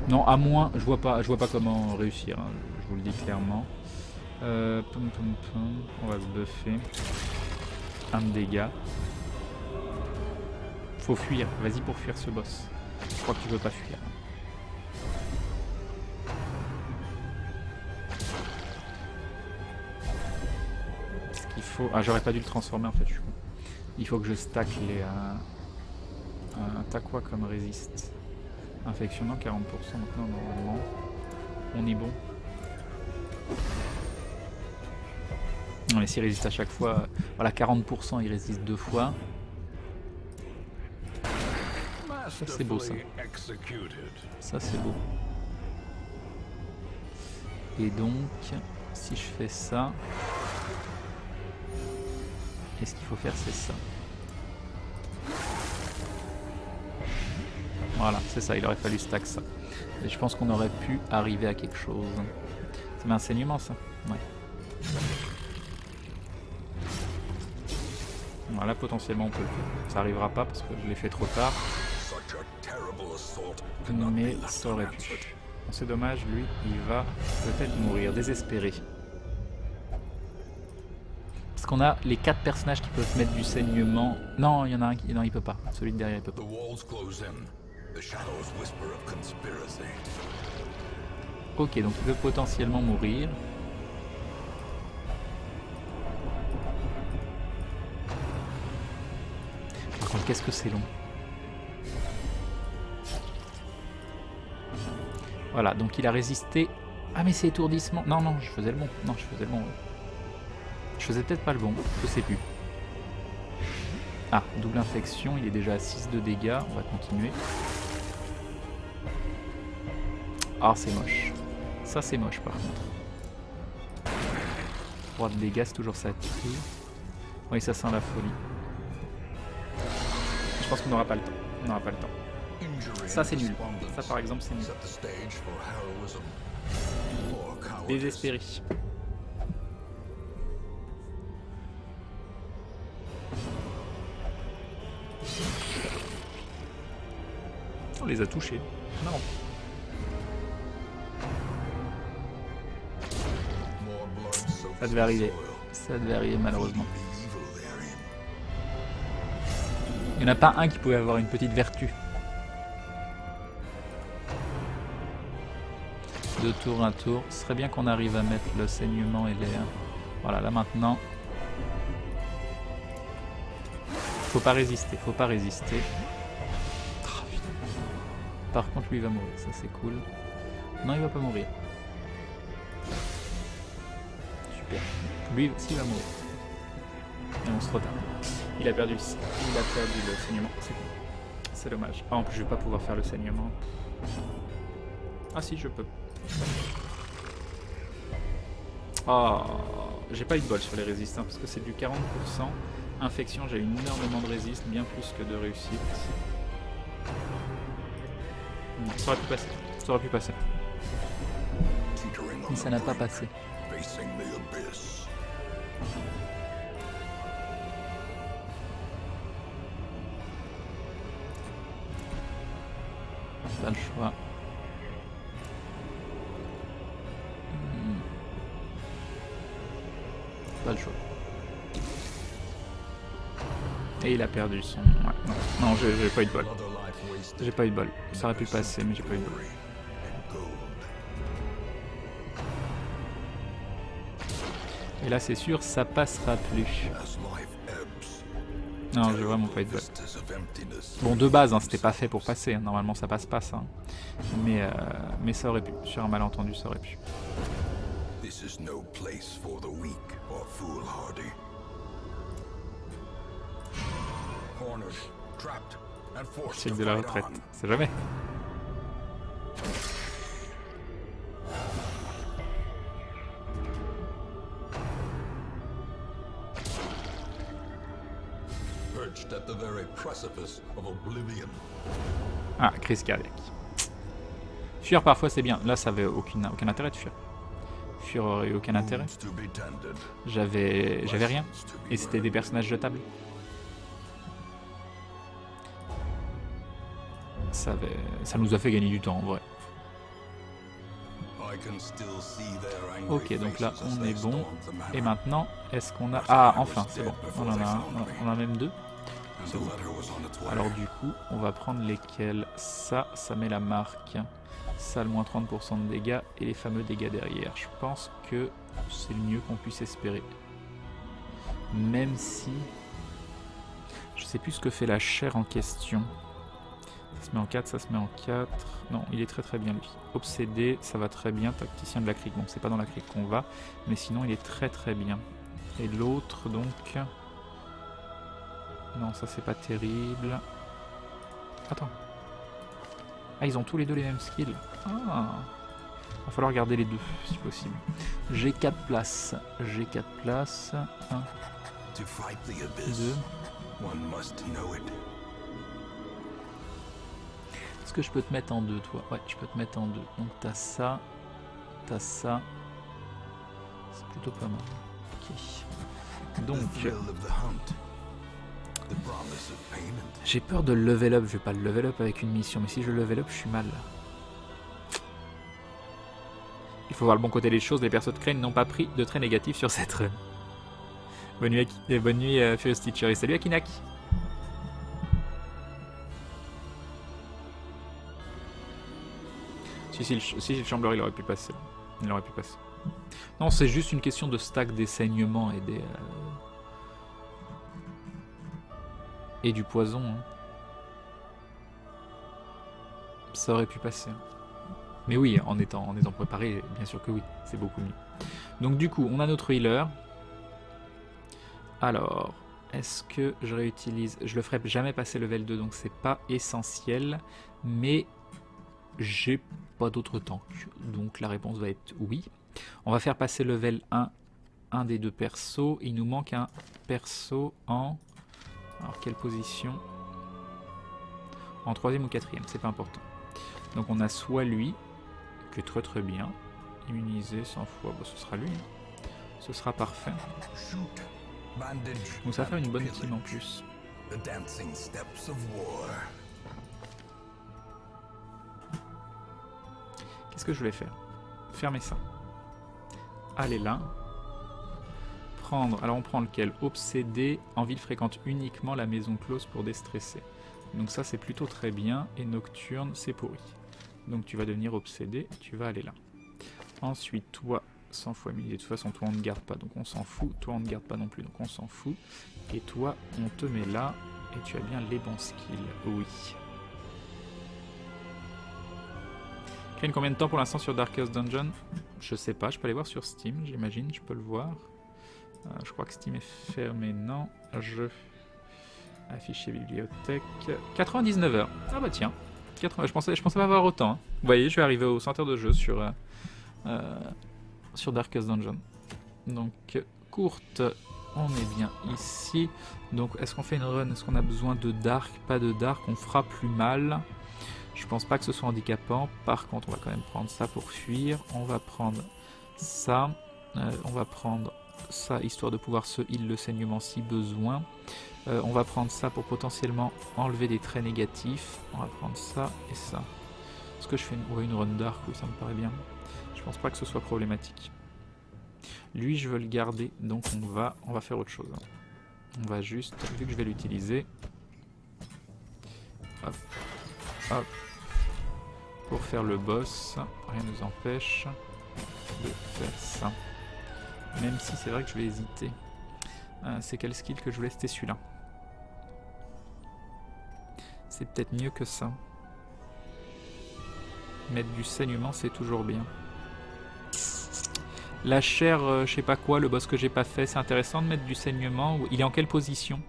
Non, à moins, je vois pas comment réussir, hein, je vous le dis clairement. On va se buffer. 1 de dégâts. Faut fuir, vas-y pour fuir ce boss. Je crois que tu veux pas fuir. Faut... Ah, j'aurais pas dû le transformer en fait, je suis con. Il faut que je stack les... T'as quoi comme résiste? Infection, non, 40%, donc non, normalement. On est bon. Non, mais s'il résiste à chaque fois... Voilà, 40%, il résiste 2 fois. Ça, c'est beau, ça. Ça, c'est beau. Et donc, si je fais ça... Et ce qu'il faut faire, c'est ça. Voilà, c'est ça, il aurait fallu stack ça. Et je pense qu'on aurait pu arriver à quelque chose. C'est un enseignement, ça? Ouais. Voilà, potentiellement, on peut le faire. Ça arrivera pas parce que je l'ai fait trop tard. Mais ça aurait pu. Bon, c'est dommage, lui, il va peut-être mourir, désespéré. Parce qu'on a les 4 personnages qui peuvent mettre du saignement. Non, il y en a un qui... Non, il peut pas. Celui de derrière, il peut pas. Ok, donc il peut potentiellement mourir. Par contre, qu'est-ce que c'est long. Voilà, donc il a résisté... Ah, mais c'est étourdissement. Non, non, je faisais le bon. Non, je faisais le bon. Ouais. Je faisais peut-être pas le bon, je sais plus. Ah, double infection, il est déjà à 6 de dégâts, on va continuer. Ah, c'est moche. Ça, c'est moche par contre. 3 de dégâts, c'est toujours ça. Oui, ça sent la folie. Je pense qu'on n'aura pas le temps. On n'aura pas le temps. Ça, c'est nul. Ça, par exemple, c'est nul. Désespéré. les a touchés. Non. Ça devait arriver. Ça devait arriver malheureusement. Il n'y en a pas un qui pouvait avoir une petite vertu. Deux tours, un tour. Ce serait bien qu'on arrive à mettre le saignement et l'air. Voilà, là maintenant. Faut pas résister, faut pas résister. Oh, putain. Par contre, lui il va mourir, ça c'est cool. Non, il va pas mourir. Super. Lui aussi il va mourir. Et on se retarde. Il a perdu le saignement. C'est dommage. Ah, en plus, je vais pas pouvoir faire le saignement. Ah si, je peux. Oh, j'ai pas eu de bol sur les résistes parce que c'est du 40%. Infection, j'ai énormément de résiste, bien plus que de réussite. Ça aurait pu passer. Ça aurait pu passer. Mais ça n'a pas passé. Pas le choix. Pas le choix. Et il a perdu son... Ouais, non, j'ai pas eu de bol. J'ai pas eu de bol. Ça aurait pu passer, mais j'ai pas eu de bol. Et là, c'est sûr, ça passera plus. Non, j'ai vraiment pas eu de bol. Bon, de base, hein, c'était pas fait pour passer. Normalement, ça passe pas, ça. Mais ça aurait pu. Sur un malentendu, ça aurait pu. C'est de la retraite. C'est jamais. Ah, crise cardiaque. Fuir parfois c'est bien. Là ça avait aucun intérêt de fuir. Fuir aurait eu aucun intérêt. J'avais rien. Et c'était des personnages jetables. Ça nous a fait gagner du temps en vrai. Ok, donc là on est bon. Et maintenant, est-ce qu'on a... Ah, enfin, c'est bon. On en a un. On en a même deux. C'est bon. Alors du coup, on va prendre lesquels. Ça met la marque. Ça, le moins 30% de dégâts. Et les fameux dégâts derrière. Je pense que c'est le mieux qu'on puisse espérer. Même si... Je sais plus ce que fait la chair en question. Ça se met en 4, ça se met en 4. Non, il est très très bien lui. Obsédé, ça va très bien. Tacticien de la crique. Bon, c'est pas dans la crique qu'on va. Mais sinon, il est très très bien. Et l'autre, donc... Non, ça c'est pas terrible. Attends. Ah, ils ont tous les deux les mêmes skills. Ah. Va falloir garder les deux, si possible. J'ai 4 places. J'ai 4 places. 1, 2. Est-ce que je peux te mettre en deux, toi? Ouais, je peux te mettre en deux. Donc t'as ça. T'as ça. C'est plutôt pas mal. Ok. Donc... J'ai peur de level up. Je vais pas le level up avec une mission. Mais si je level up, je suis mal. Il faut voir le bon côté des choses. Les persos de Crane n'ont pas pris de trait négatif sur cette run. Bonne nuit, Furious Teacher. Et salut Akinak. Si le Chambler il aurait pu passer. Il aurait pu passer. Non, c'est juste une question de stack des saignements et des... Et du poison. Hein. Ça aurait pu passer. Mais oui, en étant préparé, bien sûr que oui. C'est beaucoup mieux. Donc du coup, on a notre healer. Alors, est-ce que je réutilise... Je le ferai jamais passer level 2, donc c'est pas essentiel. Mais j'ai pas d'autre tank. Donc la réponse va être oui. On va faire passer level 1 un des deux persos. Il nous manque un perso en... Alors quelle position? En 3ème ou 4ème, c'est pas important. Donc on a soit lui, que très très bien. Immunisé 100 fois, bon, ce sera lui. Hein. Ce sera parfait. Donc ça va faire une bonne team en plus. Ce que je vais faire, fermer ça. Aller là. Prendre, alors on prend lequel? Obsédé, en ville fréquente uniquement la maison close pour déstresser. Donc ça c'est plutôt très bien, et nocturne c'est pourri. Donc tu vas devenir obsédé, tu vas aller là. Ensuite toi, 100 fois 1000, de toute façon toi on ne garde pas, donc on s'en fout. Toi on ne garde pas non plus, donc on s'en fout. Et toi on te met là, et tu as bien les bons skills, oui. Gagne combien de temps pour l'instant sur Darkest Dungeon? Je sais pas, je peux aller voir sur Steam, j'imagine, je peux le voir. Je crois que Steam est fermé, non. Jeu. Afficher bibliothèque. 99 heures. Ah bah tiens. 80... Je pensais pas avoir autant. Hein. Vous voyez, je vais arriver au centre de jeu sur Darkest Dungeon. Donc, courte. On est bien ici. Donc, est-ce qu'on fait une run? Est-ce qu'on a besoin de Dark? Pas de Dark. On fera plus mal. Je pense pas que ce soit handicapant. Par contre, on va quand même prendre ça pour fuir. On va prendre ça. On va prendre ça, histoire de pouvoir se heal le saignement si besoin. On va prendre ça pour potentiellement enlever des traits négatifs. On va prendre ça et ça. Est-ce que je fais une run dark? Oui, ça me paraît bien. Je pense pas que ce soit problématique. Lui, je veux le garder, donc on va faire autre chose. On va juste, vu que je vais l'utiliser, hop, hop, pour faire le boss, rien ne nous empêche de faire ça. Même si c'est vrai que je vais hésiter. C'est quel skill que je voulais? C'était celui-là. C'est peut-être mieux que ça. Mettre du saignement, c'est toujours bien. La chair, je sais pas quoi, le boss que j'ai pas fait, c'est intéressant de mettre du saignement. Il est en quelle position?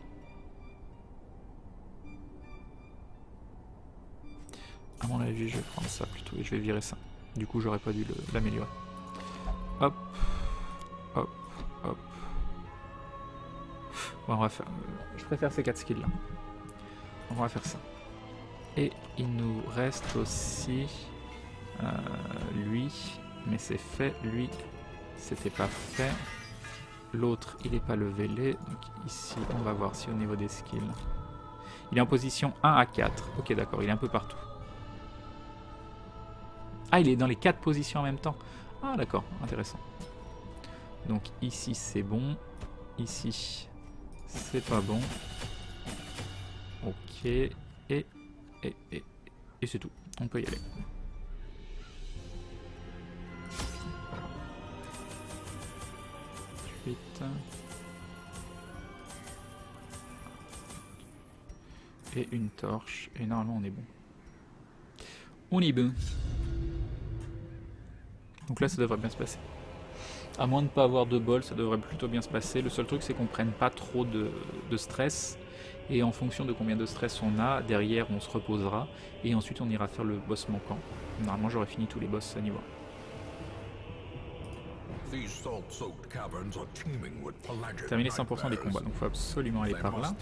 À mon avis, je vais prendre ça plutôt et je vais virer ça. Du coup, j'aurais pas dû l'améliorer. Hop, hop, hop. Bon, on va faire. Je préfère ces 4 skills là. On va faire ça. Et il nous reste aussi lui, mais c'est fait. Lui, c'était pas fait. L'autre, il n'est pas levé. Donc ici, on va voir si au niveau des skills. Il est en position 1 à 4. Ok, d'accord, il est un peu partout. Ah, il est dans les 4 positions en même temps. Ah, d'accord, intéressant. Donc ici, c'est bon. Ici, c'est pas bon. Ok, et c'est tout. On peut y aller. Et une torche. Et normalement, on est bon. On y est bon. Donc là, ça devrait bien se passer. À moins de ne pas avoir de bol, ça devrait plutôt bien se passer. Le seul truc, c'est qu'on prenne pas trop de stress. Et en fonction de combien de stress on a, derrière, on se reposera. Et ensuite, on ira faire le boss manquant. Normalement, j'aurais fini tous les boss à niveau 1. Terminer 100% des combats, donc il faut absolument aller par là.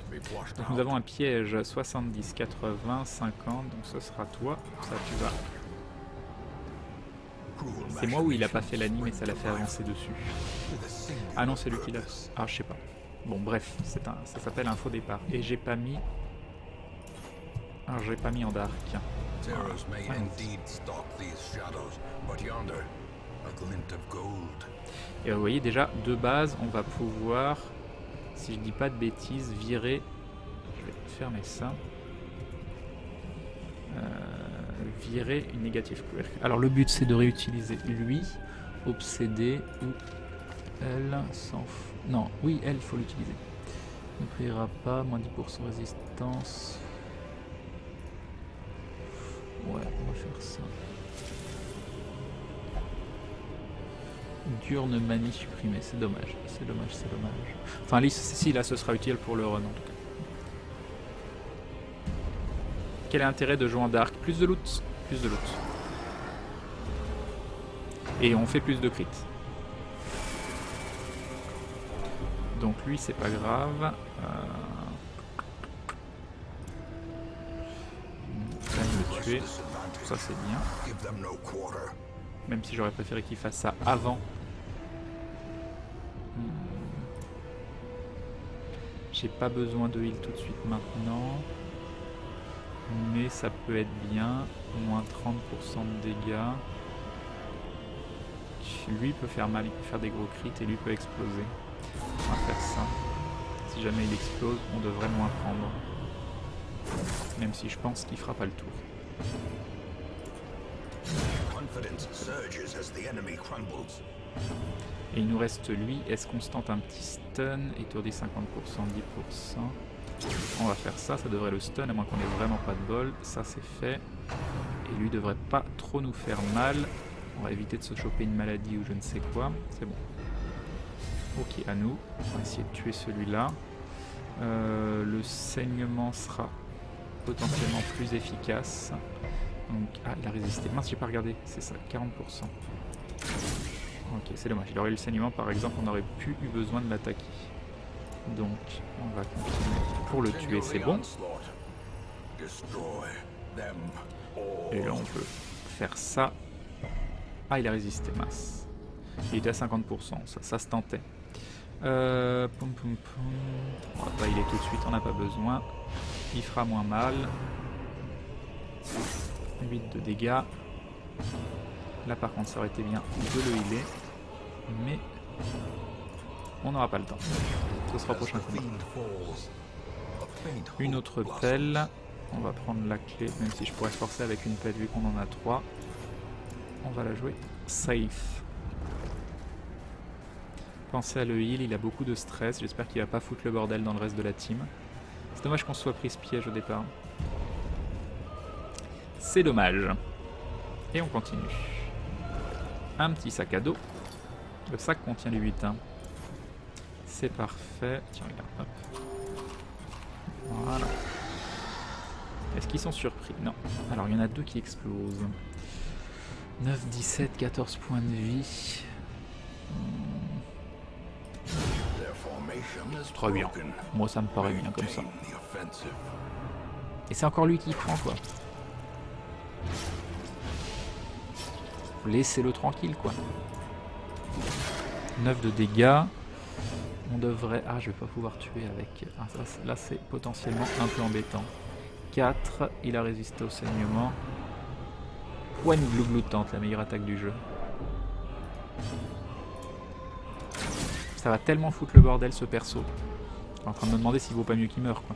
Donc nous avons un piège 70, 80, 50, donc ce sera toi. Ça, tu vas. C'est moi où il a pas fait l'anime et ça l'a fait avancer dessus. Ah non, c'est lui qui l'a. Ah, je sais pas. Bon, bref, ça s'appelle un faux départ. Et j'ai pas mis. Alors, j'ai pas mis en dark. Et vous voyez déjà, de base, on va pouvoir, si je dis pas de bêtises, virer. Je vais fermer ça. Virer une négative quirk. Alors le but c'est de réutiliser lui, obsédé ou elle sans. Non, oui, elle, il faut l'utiliser. Ne priera pas, moins 10% résistance. Ouais, on va faire ça. Diurne manie supprimée, c'est dommage, c'est dommage, c'est dommage. Enfin, si, là, ce sera utile pour le run en tout cas. Quel est l'intérêt de jouer en dark? Plus de loot. Plus de loot. Et on fait plus de crits. Donc lui, c'est pas grave. Quand même le tuer. Ça, c'est bien. Même si j'aurais préféré qu'il fasse ça avant. J'ai pas besoin de heal tout de suite maintenant. Mais ça peut être bien. Moins 30% de dégâts. lui peut faire mal, il peut faire des gros crits et lui peut exploser. On va faire ça. Si jamais il explose, on devrait moins prendre. Même si je pense qu'il fera pas le tour. Et il nous reste lui. Est-ce qu'on se tente un petit stun? Étourdi 50%, 10%. On va faire ça, ça devrait le stun, à moins qu'on ait vraiment pas de bol. Ça c'est fait. Et lui devrait pas trop nous faire mal. On va éviter de se choper une maladie ou je ne sais quoi. C'est bon. Ok, à nous. On va essayer de tuer celui-là. Le saignement sera potentiellement plus efficace. Donc, ah, il a résisté. Mince, j'ai pas regardé. C'est ça, 40%. Ok, c'est dommage. Il aurait eu le saignement, par exemple, on aurait pu eu besoin de l'attaquer. Donc, on va continuer pour le tuer, c'est bon. Et là, on peut faire ça. Ah, il a résisté, mince. Il était à 50%, ça se tentait. Poum, poum, poum. On va pas healer tout de suite, on n'a pas besoin. Il fera moins mal. 8 de dégâts. Là par contre ça aurait été bien de le healer. Mais on n'aura pas le temps. Ce sera au prochain combat. Une autre pelle. On va prendre la clé, même si je pourrais se forcer avec une pelle vu qu'on en a 3. On va la jouer safe. Pensez à le heal, il a beaucoup de stress. J'espère qu'il va pas foutre le bordel dans le reste de la team. C'est dommage qu'on se soit pris ce piège au départ. C'est dommage. Et on continue. Un petit sac à dos. Le sac contient les 8. C'est parfait. Tiens, regarde, hop. Voilà. Est-ce qu'ils sont surpris? Non. Alors, il y en a 2 qui explosent. 9, 17, 14 points de vie. Très bien. Moi, ça me paraît bien comme ça. Et c'est encore lui qui prend, quoi. Laissez-le tranquille, quoi. 9 de dégâts. On devrait... Ah, je vais pas pouvoir tuer avec... Ah, ça, là, c'est potentiellement un peu embêtant. 4. Il a résisté au saignement. Poigne glougloutante, la meilleure attaque du jeu. Ça va tellement foutre le bordel, ce perso. Je suis en train de me demander s'il vaut pas mieux qu'il meure, quoi.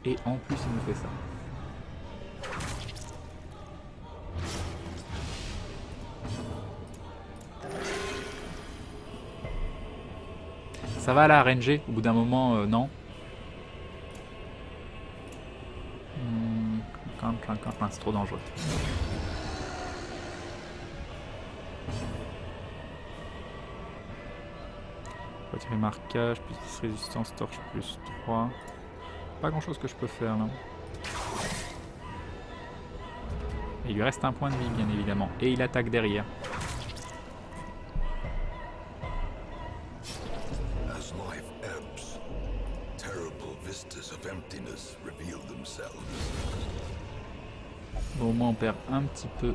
Et en plus, il nous fait ça. Ça va la RNG, au bout d'un moment, non. 50, c'est trop dangereux. Retirer marquage, plus résistance, torche plus 3. Pas grand chose que je peux faire là. Et il lui reste un point de vie bien évidemment. Et il attaque derrière. Bon, au moins on perd un petit peu.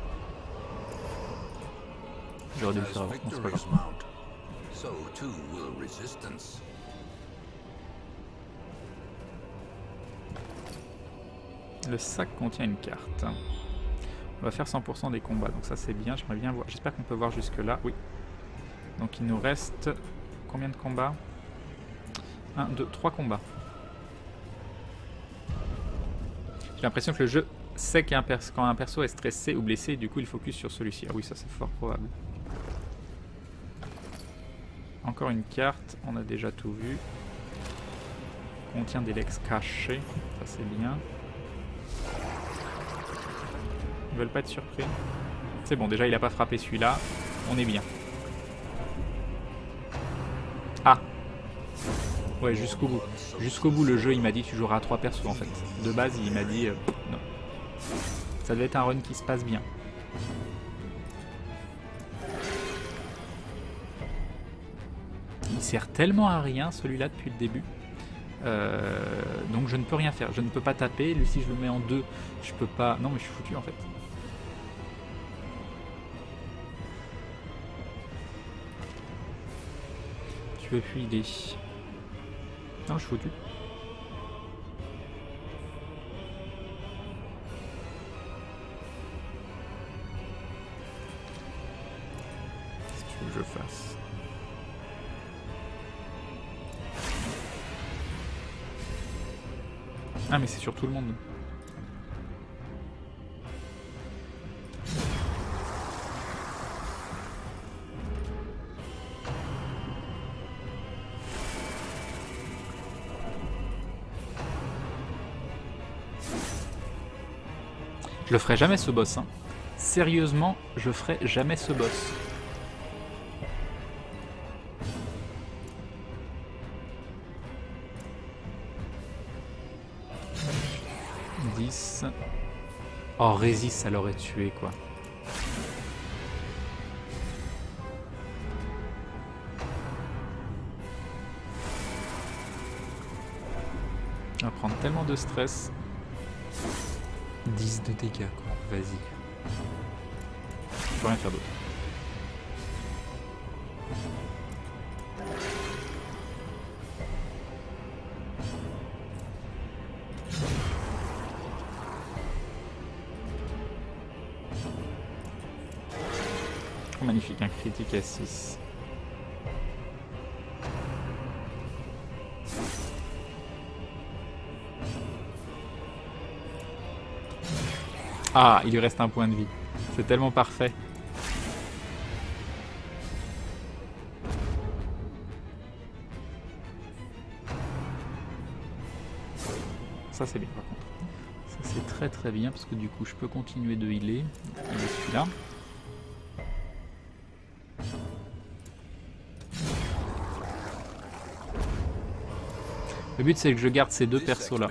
J'aurais dû le faire avant, c'est pas grave. Le sac contient une carte. On va faire 100% des combats, donc ça c'est bien, j'aimerais bien voir. J'espère qu'on peut voir jusque là, oui. Donc il nous reste combien de combats? 1, 2, 3 combats. J'ai l'impression que le jeu sait quand un perso est stressé ou blessé, du coup il focus sur celui-ci. Ah oui, ça c'est fort probable. Encore une carte, on a déjà tout vu. Contient des lex cachés, ça c'est bien. Ils veulent pas être surpris. C'est bon, déjà il a pas frappé celui-là. On est bien. Ah! Ouais, jusqu'au bout. Jusqu'au bout, le jeu, il m'a dit que tu joueras à 3 persos en fait. De base, il m'a dit non. Ça devait être un run qui se passe bien. Il sert tellement à rien celui-là depuis le début. Donc je ne peux rien faire. Je ne peux pas taper. Lui, si je le mets en 2, je peux pas. Non, mais je suis foutu en fait. Tu veux filer. Non, je suis foutu. tu veux que je fasse? Ah mais c'est sur tout le monde. Je le ferai jamais ce boss, hein. Sérieusement, je ferai jamais ce boss. Oh, résiste, ça l'aurait tué, quoi. On va prendre tellement de stress. 10 de dégâts, quoi. Vas-y. Je peux rien faire d'autre. Oh, magnifique, un critique à 6. Ah, il lui reste un point de vie. C'est tellement parfait. Ça c'est bien par contre. Ça c'est très très bien parce que du coup je peux continuer de healer. Il est celui-là. Le but c'est que je garde ces deux persos là.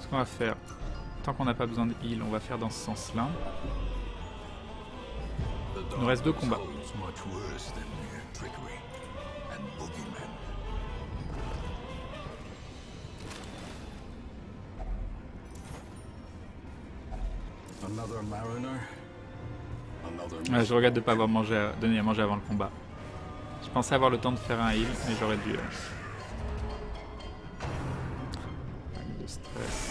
Ce qu'on va faire, tant qu'on n'a pas besoin de heal, on va faire dans ce sens là. Il nous reste 2 combats. Je regrette de ne pas avoir donné à manger avant le combat. Je pensais avoir le temps de faire un heal, mais j'aurais dû. De stress.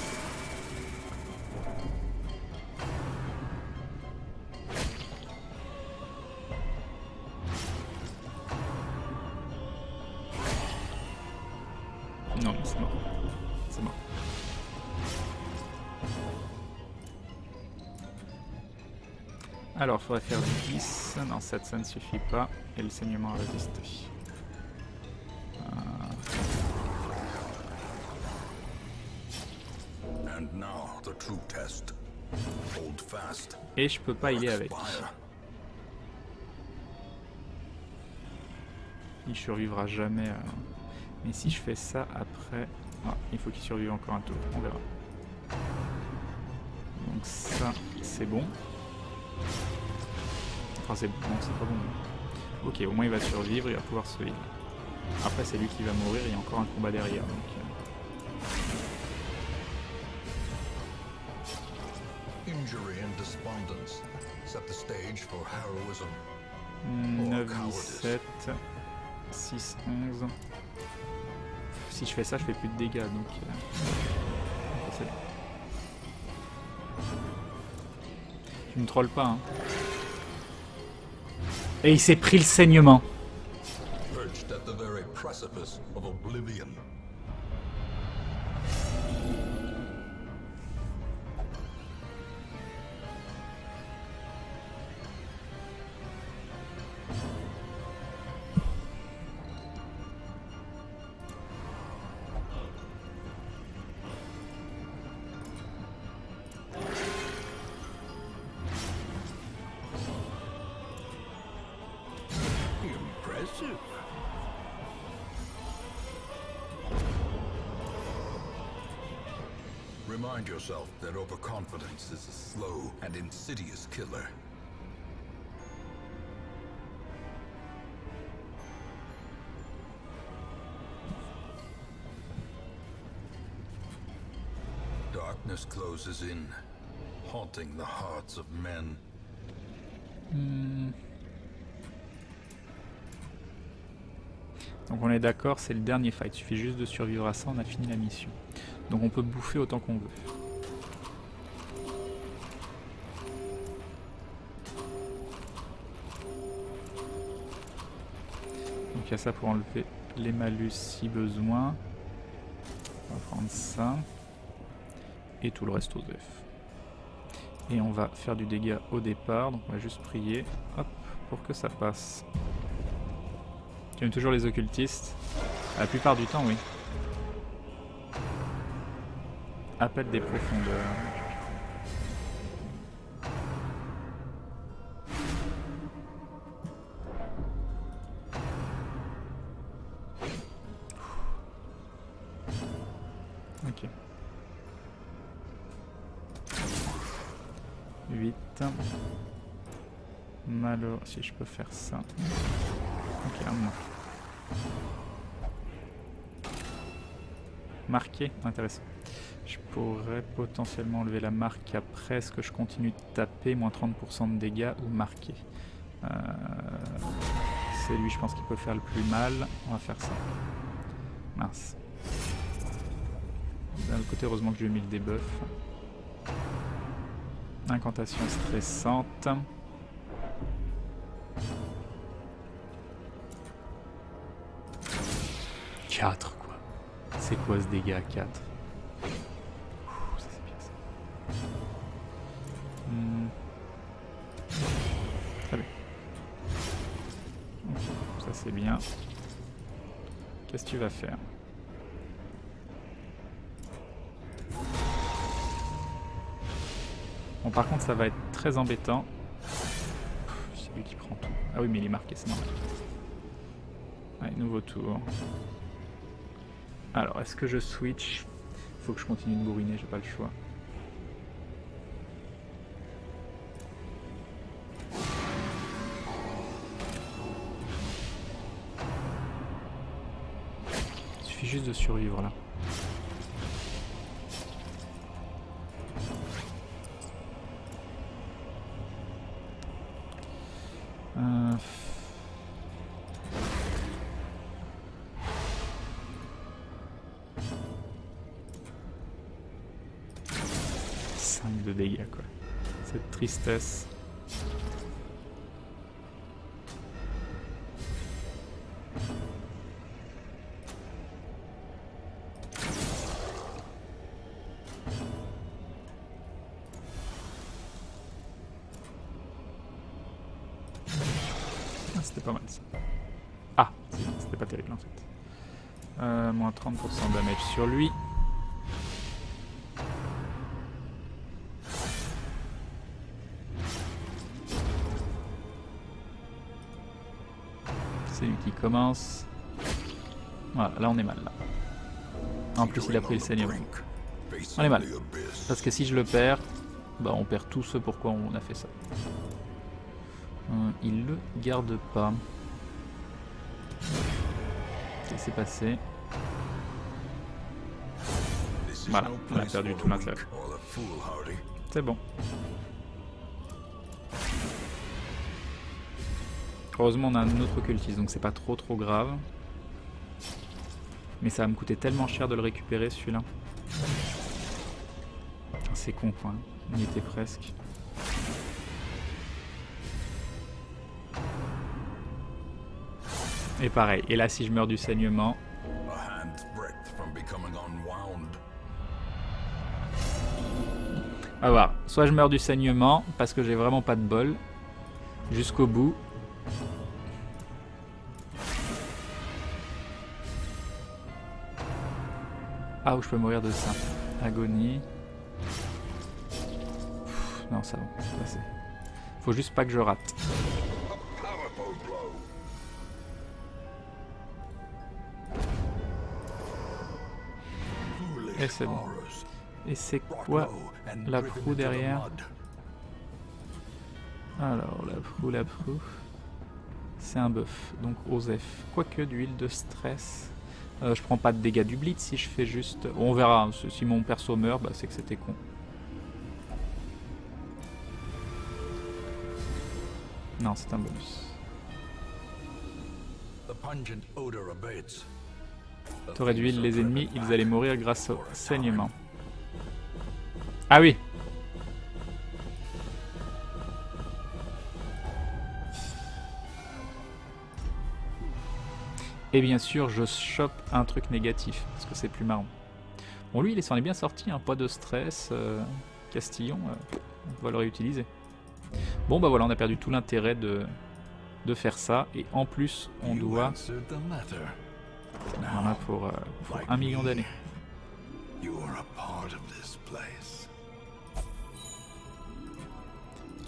Non, c'est mort. C'est mort. Alors, il faudrait faire 10. Non, 7, ça ne suffit pas. Et le saignement a résisté. Et je peux pas y aller avec. Il survivra jamais. Mais si je fais ça après... Ah, il faut qu'il survive encore un tour. On verra. Donc ça, c'est bon. Enfin c'est bon, c'est pas bon. Ok, au moins il va survivre, il va pouvoir se heal. Après c'est lui qui va mourir, il y a encore un combat derrière. Donc, 9, 17, 6, 11. Si je fais ça, je fais plus de dégâts, donc c'est bon. Tu me trolles pas, hein. Et il s'est pris le saignement. Remind yourself that overconfidence is a slow and insidious killer. Darkness closes in, haunting the hearts of men. Donc on est d'accord, c'est le dernier fight. Il suffit juste de survivre à ça, on a fini la mission. Donc on peut bouffer autant qu'on veut. il y a ça pour enlever les malus si besoin. On va prendre ça. Et tout le reste aux F. Et on va faire du dégât au départ. Donc on va juste prier, hop, pour que ça passe. Tu aimes toujours les occultistes? La plupart du temps, oui. Appel des profondeurs. Ok. 8. Malo, si je peux faire ça. Ok, un moins. Marqué, intéressant. Je pourrais potentiellement enlever la marque après. Est-ce que je continue de taper, moins 30% de dégâts ou marquer? C'est lui, je pense, qui peut faire le plus mal. On va faire ça. Mince. D'un autre côté, heureusement que je lui ai mis le debuff. Incantation stressante. « 4 quoi. C'est quoi ce dégât à 4 ? Ça c'est bien ça. Très bien. Okay, ça c'est bien. Qu'est-ce que tu vas faire ? Bon, par contre, ça va être très embêtant. C'est lui qui prend tout. Ah oui, mais il est marqué, c'est normal. Allez, nouveau tour. Alors, est-ce que je switch? Faut que je continue de bourriner, j'ai pas le choix. Il suffit juste de survivre là. Euh... 5 de dégâts quoi. Cette tristesse. Ah, c'était pas mal ça. Ah, c'était pas terrible en fait. Moins 30% de damage sur lui. C'est lui qui commence. Voilà, là on est mal là. En plus il a pris le saignement. On est mal. Parce que si je le perds, bah on perd tout ce pourquoi on a fait ça. Il le garde pas. C'est passé. Voilà, on a perdu tout l'intérêt. C'est bon. Heureusement on a un autre occultiste, donc c'est pas trop grave. Mais ça va me coûter tellement cher de le récupérer celui-là. C'est con quoi, on y était presque. Et pareil, et là si je meurs du saignement... On va voir, soit je meurs du saignement parce que j'ai vraiment pas de bol jusqu'au bout. Ah, ou je peux mourir de ça. Agonie. Non, ça va, c'est passé. Faut juste pas que je rate. Et c'est bon. Et c'est quoi la proue derrière? Alors, la proue. C'est un buff, donc Osef. Quoique d'huile de stress. Je prends pas de dégâts du blitz si je fais juste... On verra, hein, si mon perso meurt, bah, c'est que c'était con. Non, c'est un bonus. T'aurais d'huile, les ennemis, ils allaient mourir grâce au saignement. Ah oui! Et bien sûr, je chope un truc négatif, parce que c'est plus marrant. Bon, lui, il s'en est bien sorti, hein, pas de stress. Castillon, on va le réutiliser. Bon, bah voilà, on a perdu tout l'intérêt de faire ça. Et en plus, on doit... Voilà, pour 1 million d'années.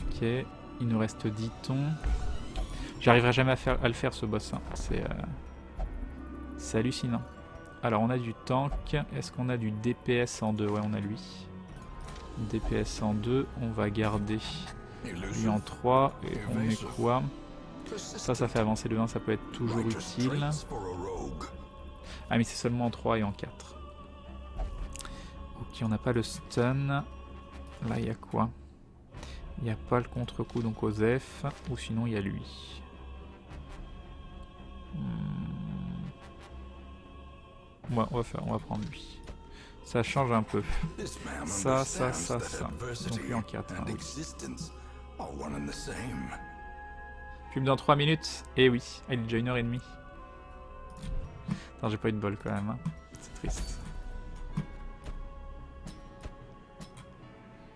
Ok, il nous reste 10 tons. J'arriverai jamais à le faire ce boss, hein. C'est hallucinant. Alors on a du tank, est-ce qu'on a du DPS en 2? Ouais, on a lui. DPS en 2, on va garder lui en 3 et on met quoi? Ça fait avancer le 1, ça peut être toujours utile. Ah mais c'est seulement en 3 et en 4. Ok, on n'a pas le stun. Là il y a quoi? Il n'y a pas le contre-coup donc Osef, ou sinon il y a lui. Ouais, on va prendre lui. Ça change un peu. Ça. Donc lui en 4. Hein, oui. Pub dans 3 minutes. Et oui, il est déjà 1h30. Attends, j'ai pas eu de bol quand même. Hein. C'est triste.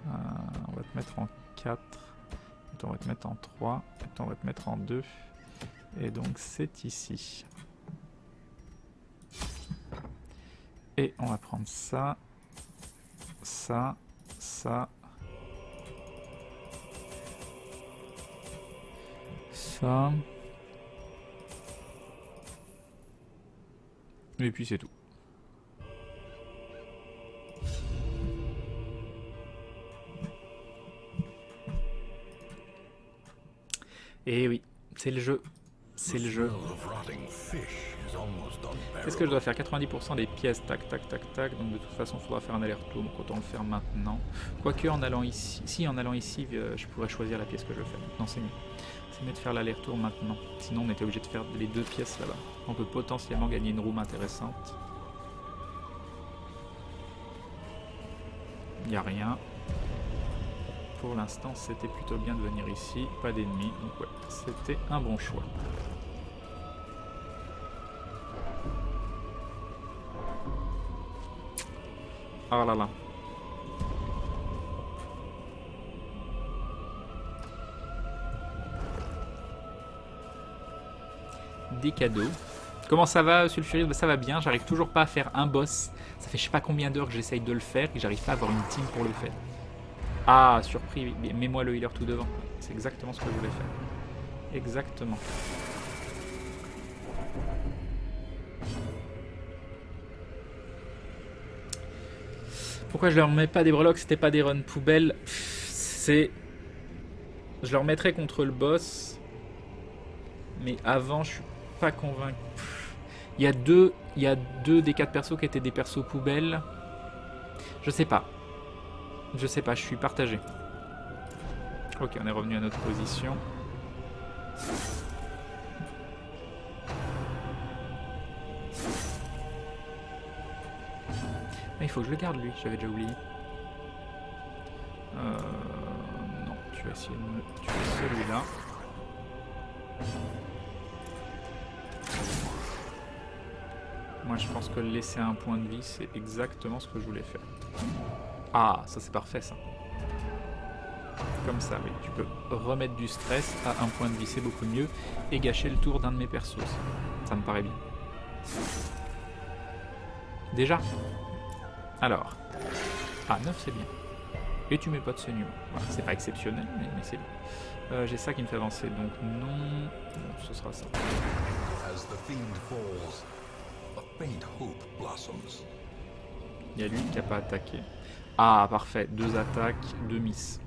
On va te mettre en 4. On va te mettre en 3. On va te mettre en 2. Et donc c'est ici. Et on va prendre ça. Ça. Ça. Ça. Et puis c'est tout. Et oui, c'est le jeu. C'est le jeu. Qu'est-ce que je dois faire? 90% des pièces, tac, tac, tac, tac. Donc de toute façon, il faudra faire un aller-retour. Donc autant le faire maintenant. Quoique en allant ici, si en allant ici, je pourrais choisir la pièce que je veux faire. Non, c'est mieux. C'est mieux de faire l'aller-retour maintenant. Sinon, on était obligé de faire les 2 pièces là-bas. On peut potentiellement gagner une room intéressante. Il n'y a rien. Pour l'instant, c'était plutôt bien de venir ici. Pas d'ennemis. Donc ouais, c'était un bon choix. Ah là là. Des cadeaux. Comment ça va, Sulfuris? Bah, ça va bien, j'arrive toujours pas à faire un boss. Ça fait je sais pas combien d'heures que j'essaye de le faire et j'arrive pas à avoir une team pour le faire. Ah, surpris, mets-moi le healer tout devant. C'est exactement ce que je voulais faire. Exactement. Pourquoi je leur mets pas des breloques? C'était pas des runs poubelles. C'est... Je leur mettrais contre le boss. Mais avant, je suis pas convaincu. Il y a deux des 4 persos qui étaient des persos poubelles. Je sais pas. Je suis partagé. Ok, on est revenu à notre position. Mais il faut que je le garde lui, j'avais déjà oublié. Non, tu vas essayer de me tuer celui-là. Moi je pense que le laisser à un point de vie, c'est exactement ce que je voulais faire. Ah, ça c'est parfait ça. Comme ça, oui. Tu peux remettre du stress à un point de vie, c'est beaucoup mieux. Et gâcher le tour d'un de mes persos. Ça me paraît bien. Déjà. Alors. Ah, 9 c'est bien. Et tu mets pas de seigneur. Voilà, c'est pas exceptionnel, mais c'est bien. J'ai ça qui me fait avancer, donc non. Ce sera ça. Il y a lui qui n'a pas attaqué. Ah, parfait. 2 attaques, 2 miss.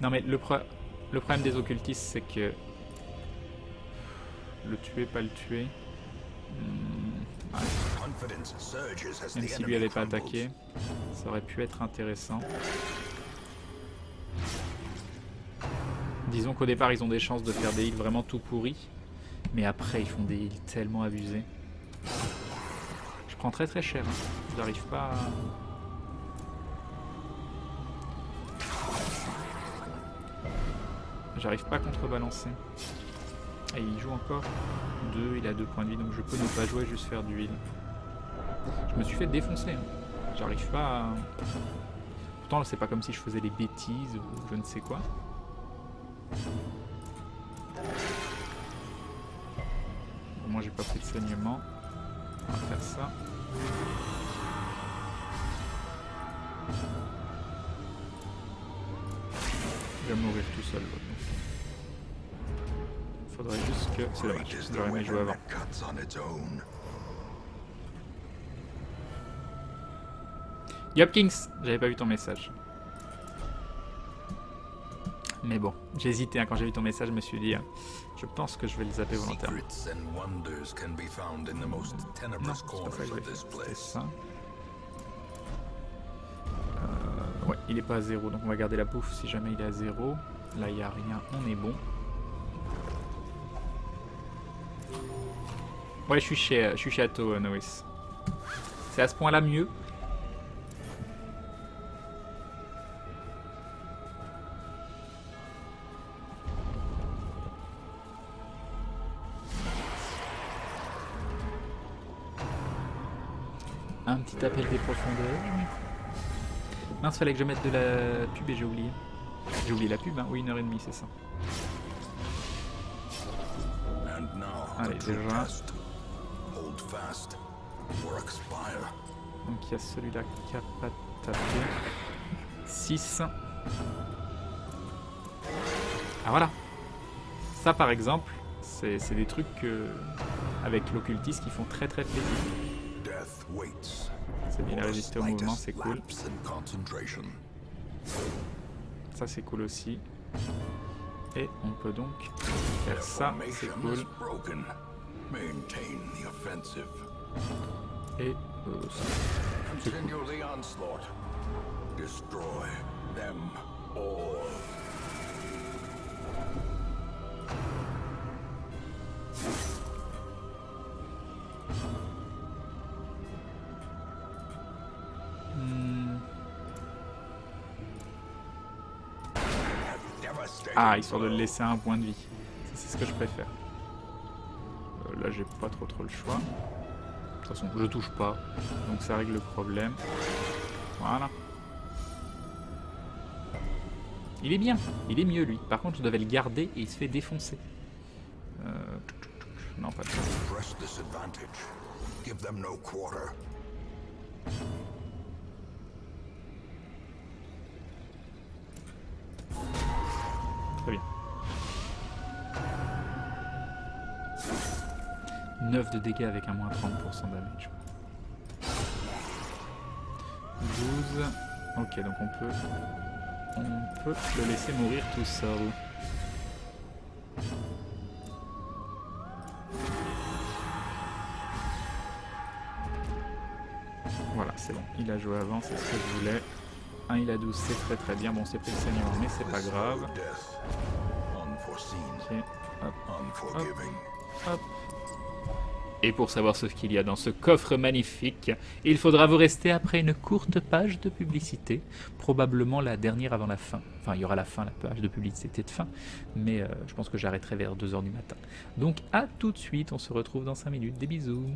Non mais le problème des occultistes, c'est que... Le tuer, pas le tuer... Même si lui avait pas attaqué, ça aurait pu être intéressant. Disons qu'au départ ils ont des chances de faire des heals vraiment tout pourris, mais après ils font des heals tellement abusés. Je prends très très cher, hein. J'arrive pas J'arrive pas à contrebalancer. Et il joue encore 2, il a 2 points de vie, donc je peux ne pas jouer, juste faire du heal. Je me suis fait défoncer. Hein. J'arrive pas à... Pourtant, c'est pas comme si je faisais des bêtises ou je ne sais quoi. Au moins, j'ai pas pris de saignement. On va faire ça. Il va mourir tout seul. Faudrait juste que... C'est dommage, j'aurais aimé jouer avant. Yopkins, j'avais pas vu ton message. Mais bon, j'ai hésité hein, quand j'ai vu ton message, je me suis dit, je pense que je vais le zapper volontairement. Non, c'est pas ça que je vais faire, c'était ça. Ouais, il est pas à 0, donc on va garder la bouffe si jamais il est à 0. Là, il n'y a rien, on est bon. Ouais, je suis chez Atto, Nois. C'est à ce point-là mieux. Un petit appel des profondeurs. Mince, fallait que je mette de la pub et j'ai oublié. J'ai oublié la pub, hein. Oui, 1h30, c'est ça. Allez, déjà. Donc il y a celui-là qui a pas tapé. 6. Ah voilà. Ça par exemple, c'est des trucs avec l'occultiste qui font très plaisir. C'est bien résister au mouvement, c'est cool. Ça c'est cool aussi. Et on peut donc faire ça, c'est cool. Et c'est cool. Ah, histoire de le laisser un point de vie. C'est ce que je préfère. Là, j'ai pas trop le choix. De toute façon, je touche pas. Donc ça règle le problème. Voilà. Il est bien. Il est mieux, lui. Par contre, je devais le garder et il se fait défoncer. Non, pas de ça. Très bien. 9 de dégâts avec un moins 30% damage. 12. Ok, donc on peut le laisser mourir tout seul. Voilà, c'est bon. Il a joué avant, c'est ce que je voulais. 1, il a 12, c'est très bien. Bon, c'est pris le saignement, mais c'est pas grave. Ok, hop, hop, hop. Et pour savoir ce qu'il y a dans ce coffre magnifique, il faudra vous rester après une courte page de publicité, probablement la dernière avant la fin. Enfin, il y aura la fin, la page de publicité de fin, mais je pense que j'arrêterai vers 2h du matin. Donc à tout de suite, on se retrouve dans 5 minutes, des bisous.